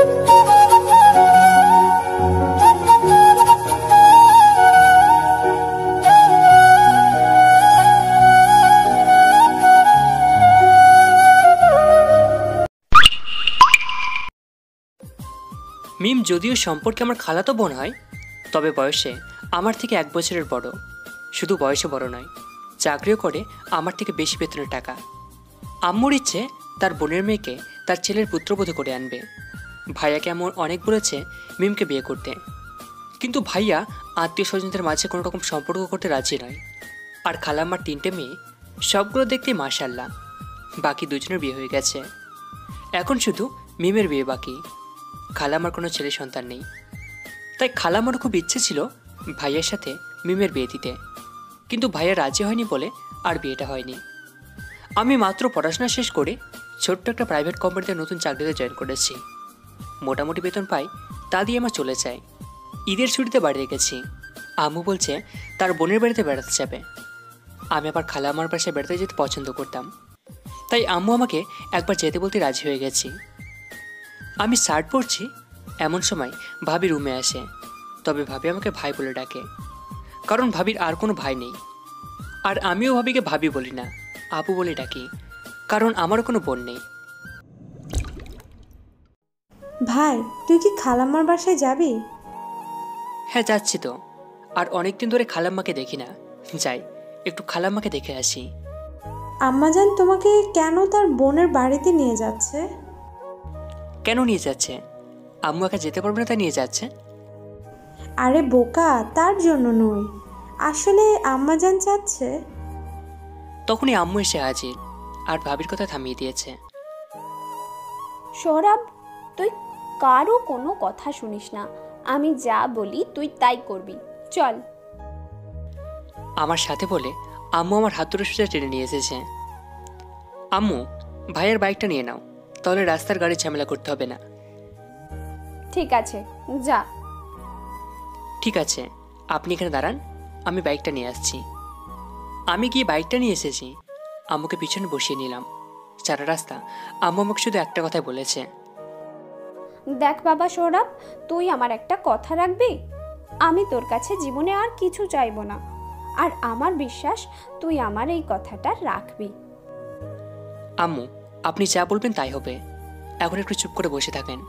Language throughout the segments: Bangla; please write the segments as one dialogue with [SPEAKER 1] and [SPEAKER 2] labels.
[SPEAKER 1] মিম যদিও সম্পর্কে আমার খালাতো বোন হয়, তবে বয়সে আমার থেকে 1 বছরের বড়। শুধু বয়সে বড় নয়, চাকরিও করে আমার থেকে বেশি বেতনের টাকা। আম্মুর ইচ্ছে তার বোনের মেয়েকে তার ছেলের পুত্রবধূ করে আনবে। ভাইয়াকে এমন অনেক বলেছে মিমকে বিয়ে করতে, কিন্তু ভাইয়া আত্মীয় স্বজনদের মাঝে কোনো রকম সম্পর্ক করতে রাজি নয়। আর খালাম্মার 3টে মেয়ে, সবগুলো দেখতেই মাশাআল্লাহ। বাকি 2জনের বিয়ে হয়ে গেছে, এখন শুধু মিমের বিয়ে বাকি। খালাম্মার কোনো ছেলে সন্তান নেই, তাই খালাম্মারও খুব ইচ্ছে ছিল ভাইয়ের সাথে মিমের বিয়ে দিতে, কিন্তু ভাইয়া রাজি হয়নি বলে আর বিয়েটা হয়নি। আমি মাত্র পড়াশোনা শেষ করে ছোট্ট একটা প্রাইভেট কোম্পানিতে নতুন চাকরিতে জয়েন করেছি। মোটামুটি বেতন পাই, তা দিয়ে আমার চলে যায়। ঈদের ছুটিতে বাড়ি রেখেছি। আম্মু বলছে তার বোনের বাড়িতে বেড়াতে যাবে। আমি আবার খালাম্মার বাসায় বেড়াতে যেতে পছন্দ করতাম, তাই আম্মু আমাকে একবার যেতে বলতে রাজি হয়ে গেছি। আমি শার্ট পরছি, এমন সময় ভাবি রুমে আসে। তবে ভাবি আমাকে ভাই বলে ডাকে, কারণ ভাবির আর কোনো ভাই নেই। আর আমিও ভাবিকে ভাবি বলি না, আপু বলে ডাকি, কারণ আমারও কোনো বোন নেই।
[SPEAKER 2] ভাই, তুই কি খালাম্মার বাসায় যাবি?
[SPEAKER 1] হ্যাঁ যাচ্ছি তো, আর অনেকদিন ধরে খালাম্মাকে দেখি না। যাই একটু খালাম্মাকে দেখে আসি।
[SPEAKER 2] আম্মাজান তোমাকে কেন তার বোনের বাড়িতে নিয়ে যাচ্ছে?
[SPEAKER 1] কেন নিয়ে যাচ্ছে? আম্মু একা যেতে পারবে না তাই নিয়ে যাচ্ছে।
[SPEAKER 2] আরে বোকা, তার জন্য নয়, আসলে আম্মাজান চাচ্ছে।
[SPEAKER 1] তখনই আম্মু এসে হাজির আর ভাবির কথা থামিয়ে দিয়েছে।
[SPEAKER 3] সৌরভ, তুই কারো কোনো কথা শুনিস না, আমি যা বলি তুই তাই করবি, চল।
[SPEAKER 1] আমার সাথে বলে আম্মু আমার হাত ধরে সোজা টেনে নিয়ে এসেছে। আম্মু, ভাইয়ের বাইকটা নিয়ে নাও, তাহলে রাস্তার গাড়ি ঝামেলা করতে হবে না।
[SPEAKER 3] ঠিক আছে, যা।
[SPEAKER 1] ঠিক আছে, আপনি এখানে দাঁড়ান, আমি বাইকটা নিয়ে আসছি। আমি গিয়ে বাইকটা নিয়ে এসেছি, আম্মুকে পিছনে বসিয়ে নিলাম। সারা রাস্তা আম্মু আমাকে শুধু একটা কথাই বলেছে,
[SPEAKER 3] দেখ বাবা সৌরভ, তুই আমার একটা কথা রাখবি। আমি তোর কাছে জীবনে আর কিছু চাইবো না, আর আমার বিশ্বাস তুই আমার এই কথাটা রাখবি।
[SPEAKER 1] আম্মু, আপনি যা বলবেন তাই হবে, এখন একটু চুপ করে বসে থাকেন।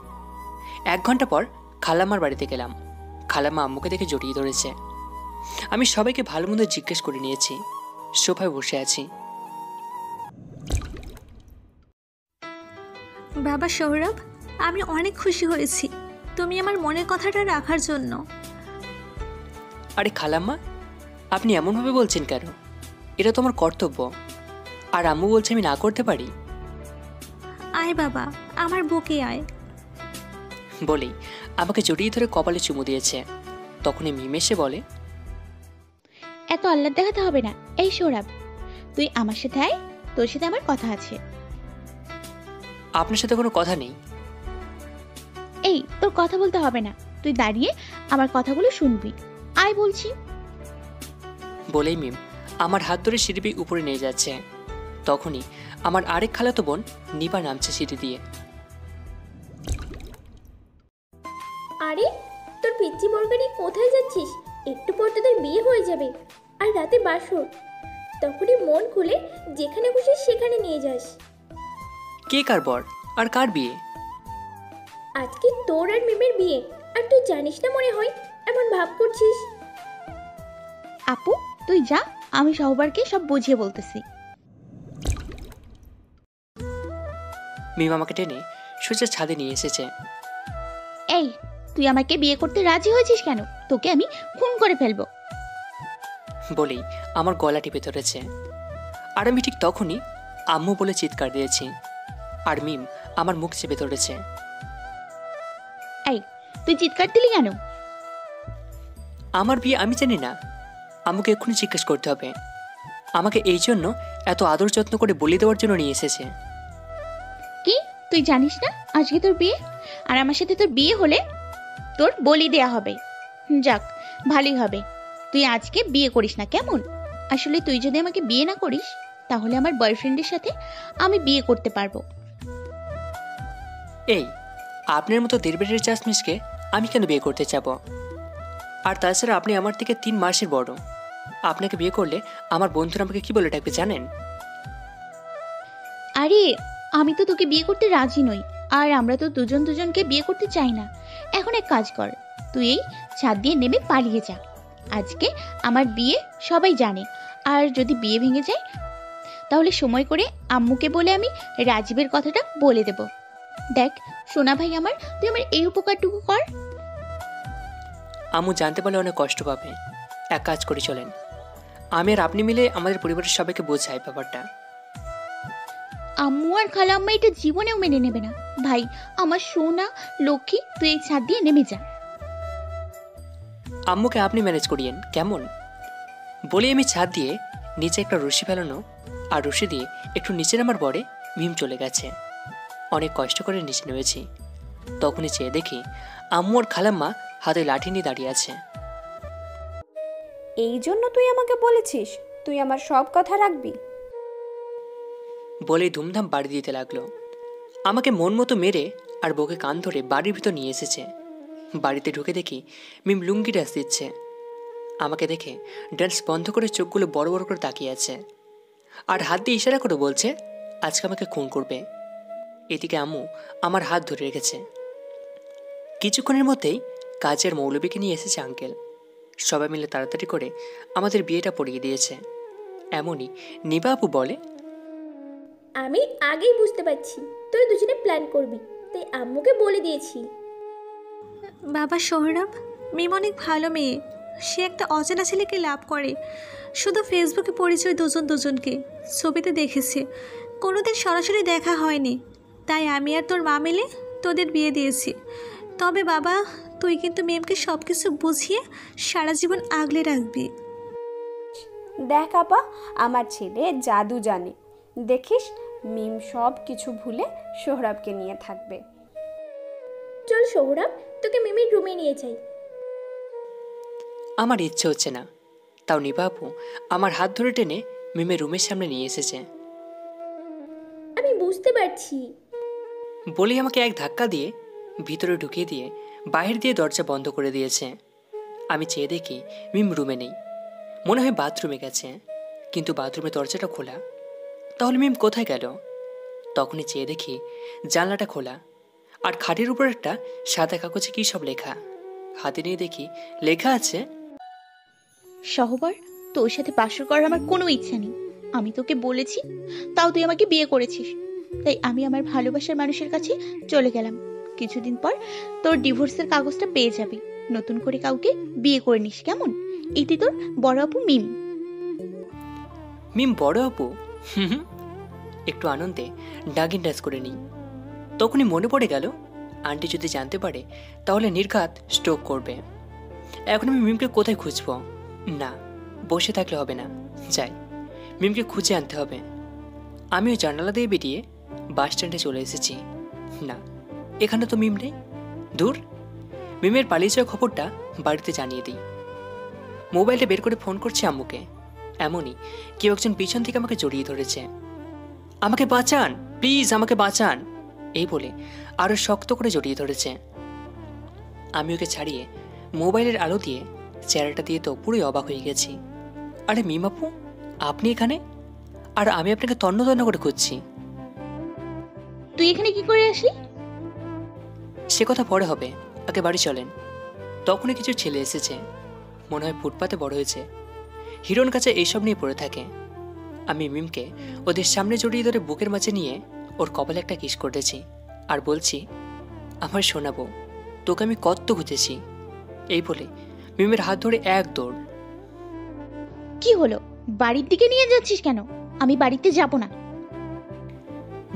[SPEAKER 1] 1 ঘন্টা পর খালাম্মার বাড়িতে গেলাম। খালাম্মা আম্মুকে দেখে জড়িয়ে ধরেছে। আমি সবাইকে ভালো মন্দ জিজ্ঞেস করে নিয়েছি, সোফায় বসে আছি।
[SPEAKER 4] বাবা সৌরভ, আমি অনেক খুশি হয়েছি তুমি আমার মনের কথাটা রাখার জন্য।
[SPEAKER 1] আরে খালাম্মা, আপনি এমনভাবে বলছেন কেন? এটা তো আমার কর্তব্য, আর আম্মু বলছে আমি না করতে পারি।
[SPEAKER 4] আয় বাবা, আমার বুকে আয়।
[SPEAKER 1] বলেই আমাকে জড়িয়ে ধরে কপালে চুমু দিয়েছে। তখনই মিম এসে বলে,
[SPEAKER 5] এত আহ্লাদ দেখাতে হবে না। এই সৌরভ, তুই আমার সাথে আয়, তোর সাথে আমার কথা আছে।
[SPEAKER 1] আপনার সাথে কোনো কথা নেই।
[SPEAKER 5] এই, তোর কথা বলতে হবে না, তুই দাঁড়িয়ে আমার কথাগুলো শুনবি। আয় বলছি।
[SPEAKER 1] বলেই মিম আমার হাত ধরে সিঁড়ি বেয়ে উপরে নিয়ে যাচ্ছে। তখনই আমার আরেক খালাতো বোন নিপা নামছে সিঁড়ি দিয়ে।
[SPEAKER 6] আরে, তোর পিচ্চি বরগানি কোথায় যাচ্ছিস? একটু পর তোদের বিয়ে হয়ে যাবে, আর রাতে বাসর। তখনই মন খুলে যেখানে খুশি সেখানে নিয়ে যাস।
[SPEAKER 1] কে কার বর আর কার বিয়ে?
[SPEAKER 6] আজকে তোর আর মিমের বিয়ে, আর তুই জানিস না মনে হয়, এমন ভাব করছিস।
[SPEAKER 5] আপু, তুই যা, আমি সহবারকে সব বুঝিয়ে বলতেছি।
[SPEAKER 1] মিম আমাকে টেনে সোজা ছাদে নিয়ে এসেছে।
[SPEAKER 5] এই, তুই আমাকে বিয়ে করতে রাজি হয়েছিস কেন? তোকে আমি খুন করে ফেলবো।
[SPEAKER 1] বলেই আমার গলা টিপে ধরেছে। আর আমি ঠিক তখনই আম্মু বলে চিৎকার দিয়েছি, আর মিম আমার মুখ চেপে ধরেছে।
[SPEAKER 5] এই, তুই চিৎকার দিলি কেন?
[SPEAKER 1] আমার বিয়ে আমি জানি না, আম্মুকে এক্ষুনি জিজ্ঞেস করতে হবে। আমাকে এই জন্য এত আদর যত্ন করে বলি দেওয়ার জন্য নিয়ে এসেছে।
[SPEAKER 5] কি, তুই জানিস না আজকে তোর বিয়ে? আর আমার সাথে তোর বিয়ে হলে তোর বলি দেয়া হবে। যাক, ভালোই হবে তুই আজকে বিয়ে করিস না, কেমন? আসলে তুই যদি আমাকে বিয়ে না করিস, তাহলে আমার বয়ফ্রেন্ডের সাথে আমি বিয়ে করতে পারবো।
[SPEAKER 1] এই, আপনার মতো দেড়বেটের চাষমিশকে আমি কেন বিয়ে করতে চাব? আর তাছাড়া আপনি আমার থেকে 3 মাসের বড়। আপনাকে বিয়ে করলে আমার বন্ধুরা আমাকে কি বলে ডাকবে জানেন?
[SPEAKER 5] আরে আমি তো তোকে বিয়ে করতে রাজি নই, আর আমরা তো দুজন দুজনকে বিয়ে করতে চাই না। এখন এক কাজ কর, তুই এই ছাদ দিয়ে নেমে পালিয়ে যা। আজকে আমার বিয়ে সবাই জানে, আর যদি বিয়ে ভেঙে যায় তাহলে সময় করে আম্মুকে বলে আমি রাজীবের কথাটা বলে দেব। দেখ সোনা ভাই আমার, তুই আমার এই উপকারটুকু কর।
[SPEAKER 1] আম্মু জানতে পারলে অনেক কষ্ট পাবে। এক কাজ করে চলেন, আমি আর আপনি মিলে আমাদের পরিবারের সবাইকে বোঝাই ব্যাপারটা।
[SPEAKER 5] আম্মু আর খালাম্মা এটা জীবনেও মেনে নেবে না। ভাই আমার সোনা লক্ষ্মী, তুই এই ছাদ দিয়ে নেমে যা।
[SPEAKER 1] আম্মুকে আপনি ম্যানেজ করিয়েন কেমন? বলে আমি ছাদ দিয়ে নিচে একটা রশি ফেলানো, আর রশি দিয়ে একটু নিচে নামার পরে মিম চলে গেছে। অনেক কষ্ট করে নিচে নেমেছি। তখনই চেয়ে দেখি আম্মু আর খালাম্মা হাতে লাঠি নিয়ে দাঁড়িয়ে আছে।
[SPEAKER 3] এই জন্য তুই আমাকে বলেছিস তুই আমার সব কথা রাখবি?
[SPEAKER 1] বলেই ধুমধাম বাড়ি দিতে লাগলো। আমাকে মন মতো মেরে আর বউকে কান ধরে বাড়ির ভিতর নিয়ে এসেছে। বাড়িতে ঢুকে দেখি মিম লুঙ্গি ড্যান্স দিচ্ছে। আমাকে দেখে ড্যান্স বন্ধ করে চোখগুলো বড় বড় করে তাকিয়ে আছে, আর হাত দিয়ে ইশারা করে বলছে আজকে আমাকে খুন করবে। এদিকে আম্মু আমার হাত ধরে রেখেছে। কিছুক্ষণের মধ্যেই কাজের মৌলবীকে নিয়ে এসেছে আঙ্কেল। সবাই মিলে তাড়াতাড়ি করে আমাদের বিয়েটা পড়িয়ে দিয়েছে। এমনই নিবা আপু বলে,
[SPEAKER 6] আমি আগেই বুঝতে পারছি তোরা দুজনে প্ল্যান করবি, তাই আম্মুকে বলে দিয়েছি।
[SPEAKER 4] বাবা সৌরভ, মিম অনেক ভালো মেয়ে। সে একটা অচেনা ছেলেকে লাভ করে। শুধু ফেসবুকে পরিচয় দুজন দুজনকে, ছবিতে দেখেছে, কোনোদিন সরাসরি দেখা হয়নি। তাই আমি আর তোর মা মিলে তোদের বিয়ে দিয়েছি। তবে বাবা, তুই কিন্তু মিমকে সব কিছু বুঝিয়ে সারা জীবন আগলে রাখবি।
[SPEAKER 3] দেখ আপা, আমার ছেলে জাদু জানে। দেখিস মিম সব কিছু ভুলে সোহরাবকে নিয়ে থাকবে।
[SPEAKER 6] চল সোহরাব, তোকে মিমির রুমে নিয়ে যাই।
[SPEAKER 1] আমার ইচ্ছে হচ্ছে না, তাও নিবা আপু আমার হাত ধরে টেনে মিমের রুমের সামনে নিয়ে এসেছে।
[SPEAKER 6] আমি বুঝতে পারছি।
[SPEAKER 1] বলেই আমাকে এক ধাক্কা দিয়ে ভিতরে ঢুকিয়ে দিয়ে বাহির দিয়ে দরজা বন্ধ করে দিয়েছে। আমি চেয়ে দেখি মিম রুমে নেই, মনে হয় বাথরুমে গেছে, কিন্তু বাথরুমের দরজাটা খোলা। তাহলে মিম কোথায় গেল? তখনই চেয়ে দেখি জানলাটা খোলা, আর খাটের উপর একটা সাদা কাগজে কী সব লেখা। হাতে নিয়ে দেখি লেখা আছে,
[SPEAKER 5] সহবার, তোর সাথে বাসর করার আমার কোনো ইচ্ছা নেই। আমি তোকে বলেছি, তাও তুই আমাকে বিয়ে করেছিস। তাই আমি আমার ভালোবাসার মানুষের কাছে চলে গেলাম। কিছুদিন পর তোর ডিভোর্সের কাগজটা পেয়ে যাবি। নতুন করে কাউকে বিয়ে করে নিস কেমন? এটি তোর বড় আপু মিম।
[SPEAKER 1] মিম বড় আপু? একটু আনন্দে ডাগিন ডান্স করে নিই। তখনই মনে পড়ে গেল আন্টি যদি জানতে পারে তাহলে নির্ঘাত স্ট্রোক করবে। এখন আমি মিমকে কোথায় খুঁজব? না, বসে থাকলে হবে না, যাই, মিমকে খুঁজে আনতে হবে। আমিও জানালা দিয়ে বেরিয়ে বাস স্ট্যান্ডে চলে এসেছি। না, এখানে তো মিম নেই। দূর, মিমের পালিয়ে যাওয়া খবরটা বাড়িতে জানিয়ে দিই। মোবাইলটা বের করে ফোন করছি আম্মুকে। এমনই কেউ একজন পিছন থেকে আমাকে জড়িয়ে ধরেছে। আমাকে বাঁচান প্লিজ, আমাকে বাঁচান, এই বলে আরো শক্ত করে জড়িয়ে ধরেছে। আমি ওকে ছাড়িয়ে মোবাইলের আলো দিয়ে চেহারাটা দিয়ে তো পুরোই অবাক হয়ে গেছি। আরে মিম আপু, আপনি এখানে? আর আমি আপনাকে তন্ন তন্ন করে খুঁজছি।
[SPEAKER 5] তুই এখানে কি করে আসলি?
[SPEAKER 1] সে কথা পরে হবে, আগে বাড়ি চলেন। তখনই কিছু ছেলে এসেছে, মনে হয় ফুটপাতে বড় হয়েছে, হিরোর কাছে এইসব নিয়ে পড়ে থাকে। আমি মিমকে ওদের সামনে জড়িয়ে ধরে বুকের মাঝে নিয়ে ওর কপালে একটা কিস করতেছি, আর বলছি, আমার শোনাবো, তোকে আমি কত খুঁজেছি। এই বলে মিমের হাত ধরে এক দৌড়।
[SPEAKER 5] কি হলো, বাড়ির দিকে নিয়ে যাচ্ছিস কেন? আমি বাড়িতে যাব না।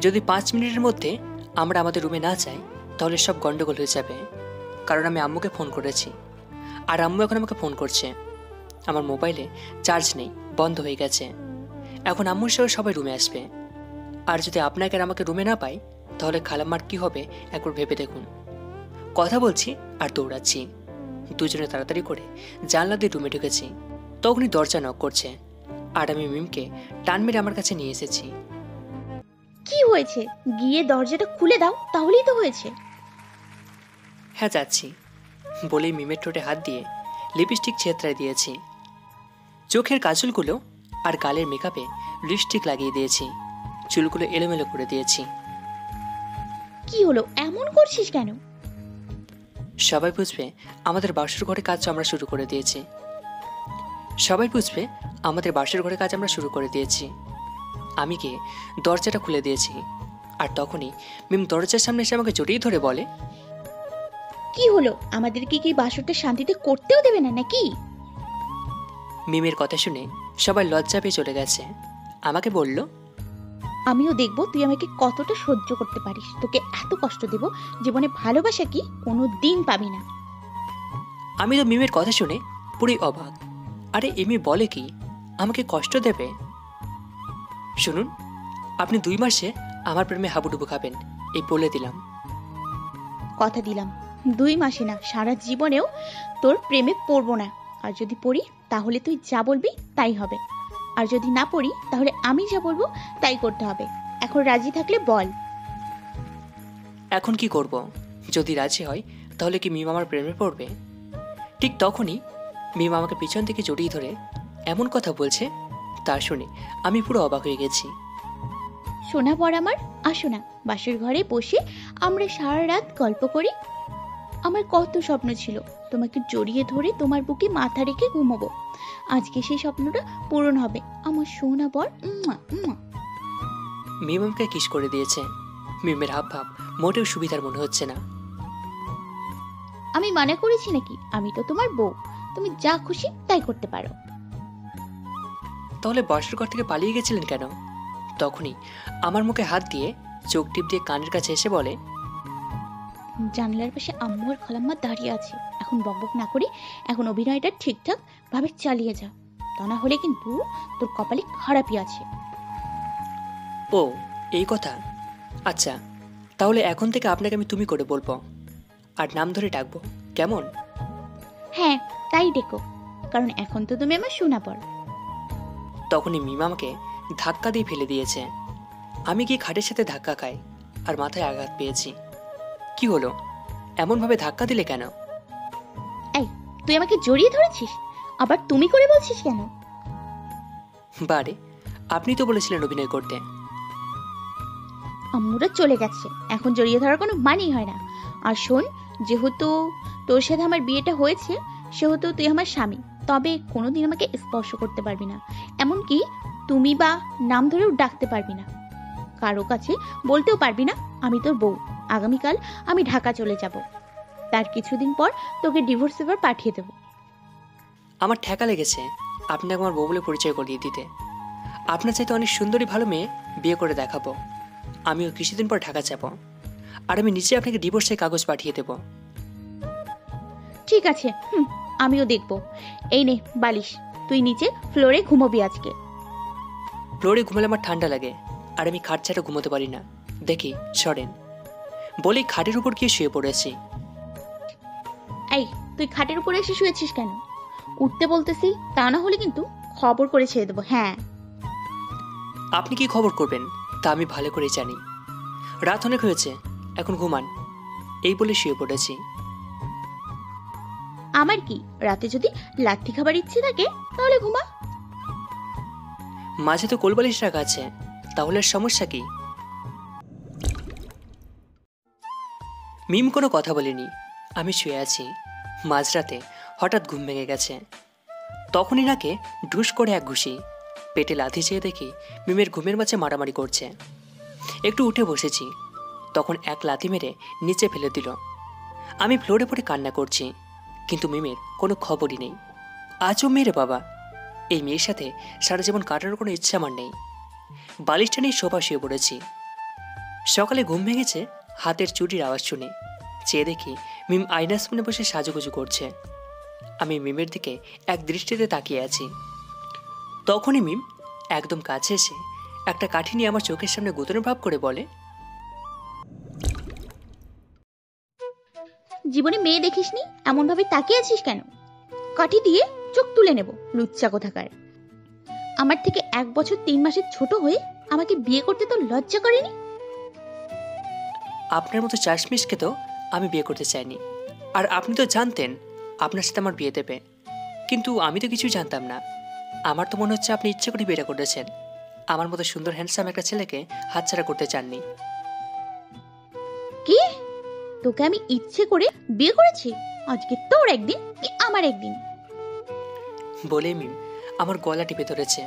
[SPEAKER 1] যদি 5 মিনিটের মধ্যে আমরা আমাদের রুমে না যাই তাহলে সব গন্ডগোল হয়ে যাবে, কারণ আমি আম্মুকে ফোন করেছি, আর আম্মু এখন আমাকে ফোন করছে। আমার মোবাইলে চার্জ নেই, বন্ধ হয়ে গেছে। এখন আম্মুর সহ সবাই রুমে আসবে, আর যদি আপনাকে আর আমাকে রুমে না পাই তাহলে খালাম্মার কি হবে একবার ভেবে দেখুন। কথা বলছি আর দৌড়াচ্ছি। দুজনে তাড়াতাড়ি করে জানলা দিয়ে রুমে ঢুকেছি। তখনই দরজা নক করছে, আর আমি মিমকে টান মেরে আমার কাছে নিয়ে এসেছি।
[SPEAKER 5] কি হয়েছে? গিয়ে দরজাটা খুলে দাও, তাহলেই তো হয়েছে।
[SPEAKER 1] হ্যাঁ যাচ্ছি বলেই মিমের ঠোঁটে হাত দিয়ে লিপস্টিক ছেত্রায় দিয়েছি। চোখের কাজলগুলো আর গালের মেকআপে লিপস্টিক লাগিয়ে দিয়েছি। চুলগুলো এলোমেলো করে দিয়েছি।
[SPEAKER 5] কি হলো, এমন করছিস কেন?
[SPEAKER 1] সবাই বুঝবে আমাদের বাসর ঘরে কাজ আমরা শুরু করে দিয়েছি। আমি গিয়ে দরজাটা খুলে দিয়েছি। আর তখনই মিম দরজার সামনে এসে আমাকে জড়িয়ে ধরে বলে,
[SPEAKER 5] কি হলো, আমাদেরকে কি বাসরটা শান্তিতে করতেও দেবে না নাকি?
[SPEAKER 1] মিমের কথা শুনে সবাই লজ্জা পেয়ে চলে গেছে। আমাকে বলল,
[SPEAKER 5] আমিও দেখবো তুই আমাকে কতটা সহ্য করতে পারিস। তোকে এত কষ্ট দেব, জীবনে ভালোবাসা কি কোনো দিন পাবি না।
[SPEAKER 1] আমি তো মিমের কথা শুনে পুরোই অবাক। আরে এমি বলে কি আমাকে কষ্ট দেবে? শুনুন, আপনি 2 মাসে আমার প্রেমে হাবুডুবু খাবেন, এই বলে দিলাম।
[SPEAKER 5] কথা দিলাম 2 মাসে না, সারা জীবনেও তোর প্রেমে পড়বো না। আর যদি পড়ি তাহলে তুই যা বলবি তাই হবে, আর যদি না পড়ি তাহলে আমি যা বলবো তাই করতে হবে। এখন রাজি থাকলে বল।
[SPEAKER 1] এখন কি করব? যদি রাজি হয় তাহলে কি মিম আমার প্রেমে পড়বে? ঠিক তখনই মিম আমাকে পিছন থেকে জড়িয়ে ধরে এমন কথা বলছে, তা শুনে আমি পুরো অবাক হয়ে গেছি।
[SPEAKER 5] সোনা পর আমার, আসো না বাসর ঘরে বসে আমরা সারা রাত গল্প করি। আমার কত স্বপ্ন ছিল তোমাকে জড়িয়ে ধরে তোমার বুকে মাথা রেখে ঘুমোবো। আজকে সেই স্বপ্নটা পূরণ হবে আমার সোনা পর।
[SPEAKER 1] মিম আমাকে কিস করে দিয়েছে। মিমের হাব ভাব মোটেও সুবিধার মনে হচ্ছে না।
[SPEAKER 5] আমি মানা করেছি নাকি? আমি তো তোমার বউ, তুমি যা খুশি তাই করতে পারো।
[SPEAKER 1] তাহলে বাসর ঘর থেকে পালিয়ে গেছিলেন কেন? তখনই আমার মুখে হাত দিয়ে চোখ টিপ দিয়ে কানের কাছে এসে বলে,
[SPEAKER 5] জানলার পাশে আম্মু আর খালাম্মা দাঁড়িয়ে আছে। এখন বকবক না করে এখন অভিনয়টা ঠিকঠাক ভাবে চালিয়ে যা, তা না হলে কিন্তু তোর কপালে খারাপই আছে।
[SPEAKER 1] ও এই কথা? আচ্ছা, তাহলে এখন থেকে আপনাকে আমি তুমি করে বলবো, আর নাম ধরে ডাকবো, কেমন?
[SPEAKER 5] হ্যাঁ তাই ডেকো, কারণ এখন তো তুমি আমার সোনা পর।
[SPEAKER 1] তখনই মিম আমাকে ধাক্কা দিয়ে ফেলে দিয়েছে। আমি গিয়ে খাটের সাথে ধাক্কা খাই আর মাথায় আঘাত পেয়েছি। কি হলো, এমনভাবে ধাক্কা দিলে কেন?
[SPEAKER 5] এই তুই আমাকে জড়িয়ে ধরেছিস, আবার তুমি করে বলছিস কেন?
[SPEAKER 1] বারে, আপনি তো বলেছিলেন অভিনয় করতে।
[SPEAKER 5] আম্মুরা চলে গেছে, এখন জড়িয়ে ধরার কোনো মানেই হয় না। আর শোন, যেহেতু তোর সাথে আমার বিয়েটা হয়েছে সেহেতু তুই আমার স্বামী, তবে কোনোদিন আমাকে স্পর্শ করতে পারবি না, এমনকি তুমি বা নাম ধরেও ডাকতে পারবি না, কারো কাছে বলতেও পারবি না আমি তোর বউ। আগামীকাল আমি ঢাকা চলে যাব, তার কিছুদিন পর তোকে ডিভোর্স পেপার পাঠিয়ে দেব।
[SPEAKER 1] আমার ঠেকা লেগেছে আপনাকে আমার বউ বলে পরিচয় করিয়ে দিতে। আপনার চাইতে অনেক সুন্দরী ভালো মেয়ে বিয়ে করে দেখাবো। আমিও কিছুদিন পর ঢাকা যাব, আর আমি নিচে আপনাকে ডিভোর্সের কাগজ পাঠিয়ে দেব।
[SPEAKER 5] ঠিক আছে, আমিও দেখব। এই নে বালিশ, তুই নিচে ফ্লোরে ঘুমোবি আজকে।
[SPEAKER 1] ফ্লোরে ঘুমালে আমার ঠান্ডা লাগে, আর আমি খাট ছাড়া ঘুমোতে পারি না। দেখি সরেন বলেই খাটের উপর গিয়ে শুয়ে পড়েছি।
[SPEAKER 5] এই তুই খাটের উপরে এসে শুয়েছিস কেন? উঠতে বলতেছি, তা না হলে কিন্তু খবর করে ছেড়ে দেবো। হ্যাঁ,
[SPEAKER 1] আপনি কি খবর করবেন তা আমি ভালো করে জানি। রাত অনেক হয়েছে, এখন ঘুমান, এই বলে শুয়ে পড়েছি।
[SPEAKER 5] আমার কি, রাতে যদি লাঠি খাবার ইচ্ছে থাকে তাহলে ঘুমা।
[SPEAKER 1] মাঝে তো কোলবালিশ রাখা আছে, তাহলে আর সমস্যা কি? মিম কোনো কথা বলেনি, আমি শুয়ে আছি। মাঝরাতে হঠাৎ ঘুম ভেঙে গেছে। তখনই নাকে ঢুস করে এক ঘুষি, পেটে লাথি চেয়ে দেখি মিমের ঘুমের মাঝে মারামারি করছে। একটু উঠে বসেছি, তখন এক লাথি মেরে নিচে ফেলে দিল। আমি ফ্লোরে পড়ে কান্না করছি, কিন্তু মিমের কোনো খবরই নেই। আজও মেরে বাবা, এই মেয়ের সাথে সারা জীবন কাটানোর কোনো ইচ্ছা আমার নেই। বালিশটা নিয়ে সোফা শুয়ে পড়েছি। সকালে ঘুম ভেঙেছে হাতের চুটির আওয়াজ শুনে। চেয়ে দেখি মিম আয়নার সামনে বসে সাজুগুজু করছে। আমি মিমের দিকে এক দৃষ্টিতে তাকিয়ে আছি। তখনই মিম একদম কাছে এসে একটা কাঠি নিয়ে আমার চোখের সামনে গুতনের ভাব করে বলে,
[SPEAKER 5] জীবনে মেয়ে দেখিসনি, এমন ভাবে তাকিয়ে আছিস কেন? কাঠি দিয়ে চোখ তুলে নেব, লুচ্চা কোথাকার। আমার থেকে 1 বছর 3 মাসের ছোট হয়ে আমাকে বিয়ে করতে তো লজ্জা করেনি?
[SPEAKER 1] আপনার মতো চাশমিশকে তো আমি বিয়ে করতে চাইনি, আর আপনি তো জানতেন আপনার সাথে আমার বিয়ে দেবে, কিন্তু আমি তো কিছুই জানতাম না। আমার তো মনে হচ্ছে আপনি ইচ্ছে করে বিয়েটা করেছেন। আমার মতো সুন্দর হ্যান্ডসাম একটা ছেলেকে হাতছাড়া করতে চাননি।
[SPEAKER 5] কি? তোকে আমি ইচ্ছে করে বিয়ে করেছি? আজকে তোর একদিন কি আমার একদিন।
[SPEAKER 1] বলে মিম আমার গলা টিপে ধরেছে।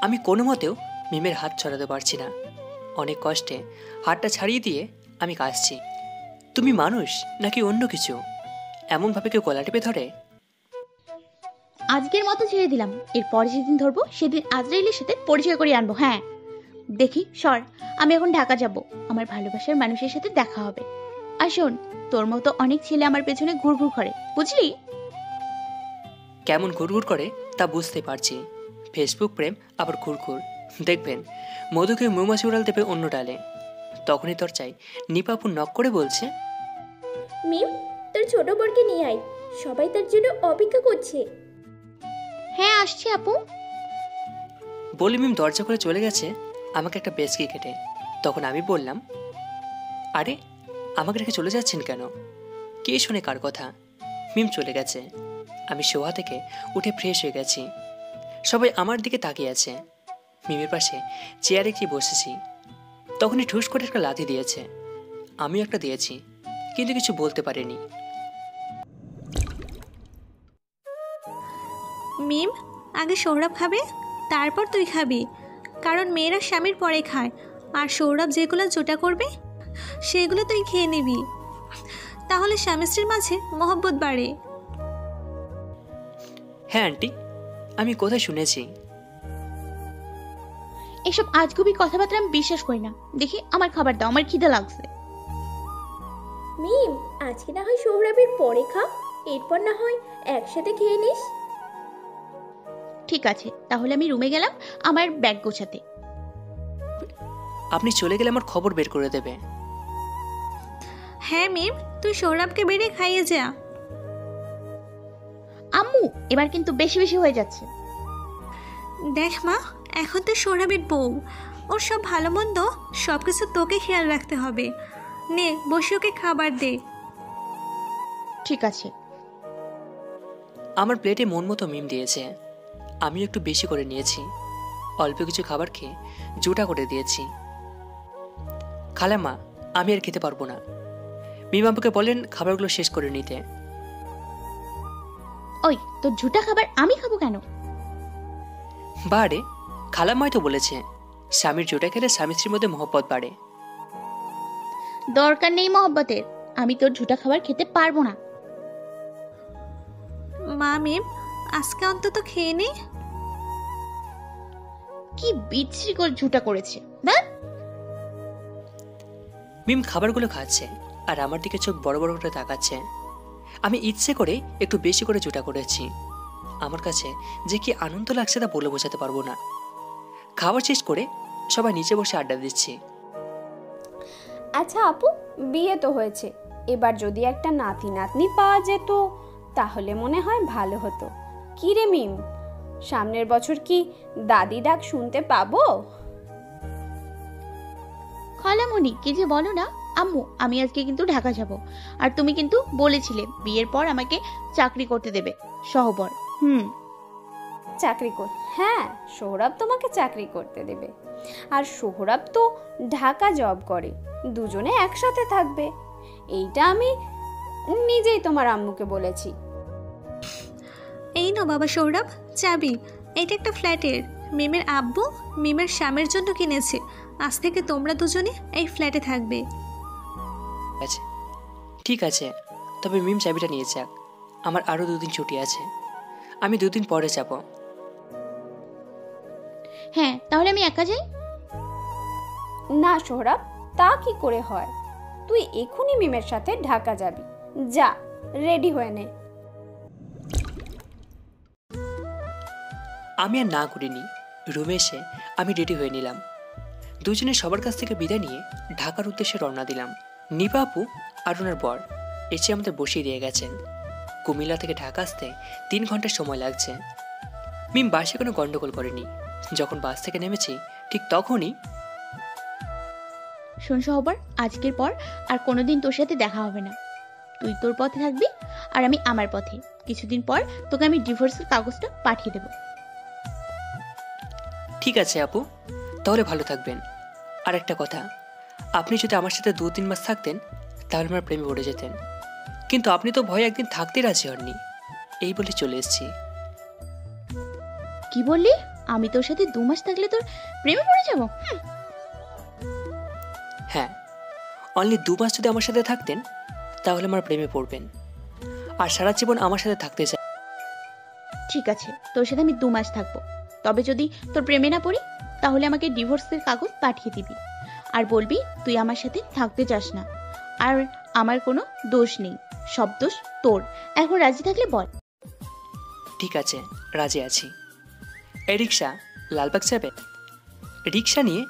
[SPEAKER 1] আমি কোনো মতেও মিমের হাত ছড়াতে পারছি না। অনেক কষ্টে হাতটা ছাড়িয়ে দিয়ে আমি কাঁদছি। তুমি মানুষ নাকি অন্য কিছু? এমনভাবে কেউ গলা টিপে ধরে?
[SPEAKER 5] আজকের মতো ছেড়ে দিলাম, এরপরে যেদিন ধরবো সেদিন আজরাইলের সাথে পরিচয় করে আনবো। হ্যাঁ দেখি সর, আমি এখন ঢাকা যাব, আমার ভালোবাসার মানুষের সাথে দেখা হবে। আর শোন, তোর মতো অনেক ছেলে আমার পেছনে ঘুরঘুর করে, বুঝলি?
[SPEAKER 1] কেমন ঘুরঘুর করে তা বুঝতে পারছি। ফেসবুক প্রেম আবার ঘুরঘুর। দেখবেন মধুকে মৌমাছি উড়াল দেবে অন্য ডালে। তখনই দরজায় নিপাপু নক করে বলছে,
[SPEAKER 6] মিম, তোর ছোট বোনকে নিয়ে আয়, সবাই তার জন্য অপেক্ষা করছে।
[SPEAKER 5] হ্যাঁ আসছি আপু।
[SPEAKER 1] বলে মিম দরজা করে চলে গেছে আমাকে একটা বেসকি কেটে। তখন আমি বললাম, আরে আমাকে রেখে চলে যাচ্ছেন কেন? কে শোনে কার কথা? মিম চলে গেছে। আমি শোয়া থেকে উঠে ফ্রেশ হয়ে গেছি। সবাই আমার দিকে তাকিয়ে আছে। মিমের পাশে চেয়ারে গিয়ে বসেছি। তখনই ঠুস করে একটা লাথি দিয়েছে। আমিও একটা দিয়েছি, কিন্তু কিছু বলতে পারিনি।
[SPEAKER 4] মিম, আগে সৌরভ খাবে, তারপর তুই খাবি, কারণ মেয়েরা স্বামীর পরে খায়। আর সৌরভ যেগুলো জোটা করবে সেগুলো তুই খেয়ে নিবি, তাহলে স্বামী স্ত্রীর মাঝে মহব্বত বাড়ে।
[SPEAKER 1] হ্যাঁ আন্টি, আমি কোথায় শুনেছি?
[SPEAKER 5] এসব আজগুবি কথাবার্তা আমি বিশ্বাস করি না। দেখি আমার খাবার দাও, আমার খিদে লাগছে।
[SPEAKER 6] মিম, আজকে না হয় সৌরভের পরে খা, এরপর না হয় একসাথে খেয়ে নিস।
[SPEAKER 5] ঠিক আছে, তাহলে আমি রুমে গেলাম আমার ব্যাগ গোছাতে।
[SPEAKER 1] আপনি চলে গেলে আমার খবর বের করে দেবে।
[SPEAKER 4] হ্যাঁ মিম, তুই সৌরভকে বেড়ে খাইয়ে যা।
[SPEAKER 5] আম্মু, এবার কিন্তু বেশি বেশি হয়ে যাচ্ছে।
[SPEAKER 4] দেখ মা, এখন তো সৌরভের বউ, ওর সব ভালো মন্দ সব কিছু তোকে খেয়াল রাখতে হবে। নে বসে ওকে খাবার দে।
[SPEAKER 5] ঠিক আছে।
[SPEAKER 1] আমার প্লেটে মন মতো মিম দিয়েছে। আমি একটু বেশি করে নিয়েছি। অল্প কিছু খাবার খেয়ে জোটা করে দিয়েছি। খালাম্মা, আমি আর খেতে পারবো না। মিম আমাকে বলেন খাবারগুলো শেষ করে নিতে।
[SPEAKER 5] ওই তোর ঝুটা খাবার আমি খাবো কেন?
[SPEAKER 1] বাড়ে, খালাম্মাই তো বলেছে স্বামীর জোটা খেলে স্বামী স্ত্রীর মধ্যে মহব্বত বাড়ে।
[SPEAKER 5] দরকার নেই মহব্বতের, আমি তোর ঝুটা খাবার খেতে পারবো না।
[SPEAKER 4] মা মিম, আজকে অন্তত খেয়ে নে।
[SPEAKER 5] কি বিচ্ছিরি করে ঝুটা করেছে না।
[SPEAKER 1] মিম খাবারগুলো খাচ্ছে আর আমার দিকে চোখ বড় বড় করে তাকাচ্ছে। আমি ইচ্ছে করে একটু বেশি করে জোটা করেছি। আমার কাছে যে কি আনন্দ লাগছে তা বলে বোঝাতে পারবো না। খাবার শেষ করে সবাই নিচে বসে আড্ডা দিচ্ছি।
[SPEAKER 3] আচ্ছা আপু, বিয়ে তো হয়েছে, এবার যদি একটা নাতি নাতনি পাওয়া যেত তাহলে মনে হয় ভালো হতো। কি রে মিম, সামনের বছর কি দাদি ডাক শুনতে পাবো?
[SPEAKER 5] খালামণি কি যে বলো না। আম্মু, আমি আজকে কিন্তু ঢাকা যাব, আর তুমি কিন্তু বলেছিলে বিয়ের পর আমাকে চাকরি করতে দেবে সহবর।
[SPEAKER 3] চাকরি কর? হ্যাঁ, সোহরাব তোমাকে চাকরি করতে দেবে। আর সোহরাব তো ঢাকা জব করে, দুজনে একসাথে থাকবে। এইটা আমি নিজেই তোমার আম্মুকে বলেছি।
[SPEAKER 4] এই নাও বাবা সৌরভ, চাবি। এটা একটা ফ্ল্যাটের, মিমের আব্বু মিমের স্বামীর জন্য কিনেছে। আজ থেকে তোমরা দুজনে এই ফ্ল্যাটে থাকবে।
[SPEAKER 1] আচ্ছা ঠিক আছে, তবে মিম চাবিটা নিয়ে যাক। আমার আরও 2 দিন ছুটি আছে, আমি 2 দিন পরে যাব।
[SPEAKER 5] হ্যাঁ, তাহলে আমি একা যাই?
[SPEAKER 3] না সোহরাব, তা কি করে হয়? তুই এখনই মিমের সাথে ঢাকা যাবি, যা রেডি হয়ে নে।
[SPEAKER 1] আমি আর না করিনি। রুমে এসে আমি রেডি হয়ে নিলাম। দুজনে সবার কাছ থেকে বিদায় নিয়ে ঢাকার উদ্দেশ্যে রওনা দিলাম। নিপা আপু আর ওনার বর এসে আমাদের বসিয়ে দিয়ে গেছেন। কুমিল্লা থেকে ঢাকা আসতে 3 ঘন্টা সময় লাগছে। মিম বাসে কোনো গন্ডগোল করেনি। যখন বাস থেকে নেমেছি ঠিক তখনই,
[SPEAKER 5] শোন সহবর, আজকের পর আর কোনোদিন তোর সাথে দেখা হবে না। তুই তোর পথে থাকবি আর আমি আমার পথে। কিছুদিন পর তোকে আমি ডিভোর্সের কাগজটা পাঠিয়ে দেব।
[SPEAKER 1] ঠিক আছে আপু, তাহলে ভালো থাকবেন। আর একটা কথা, আপনি যদি আমার সাথে 2-3 মাস থাকতেন তাহলে আমার প্রেমে পড়ে যেতেন, কিন্তু আপনি তো ভয়ে একদিন থাকতে রাজি হননি, এই বলে চলে এসেছি।
[SPEAKER 5] কি বললি? আমি তোর সাথে 2 মাস থাকলে তোর প্রেমে পড়ে যাবো?
[SPEAKER 1] হ্যাঁ, অনলি 2 মাস যদি আমার সাথে থাকতেন তাহলে আমার প্রেমে পড়বেন, আর সারা জীবন আমার সাথে থাকতে চাই।
[SPEAKER 5] ঠিক আছে, তোর সাথে আমি 2 মাস থাকবো। তবে যদি তোর প্রেমে না পড়ি তাহলে আমাকে ডিভোর্সের কাগজ পাঠিয়ে দিবি আর বলবি তুই আমার সাথে থাকতে চাস না, আর আমার কোনো দোষ নেই, সব দোষ তোর। এখন রাজি থাকলে বল।
[SPEAKER 1] ঠিক আছে, রাজি আছি। এই রিক্সা লালবাগ যাবে? রিক্সা নিয়ে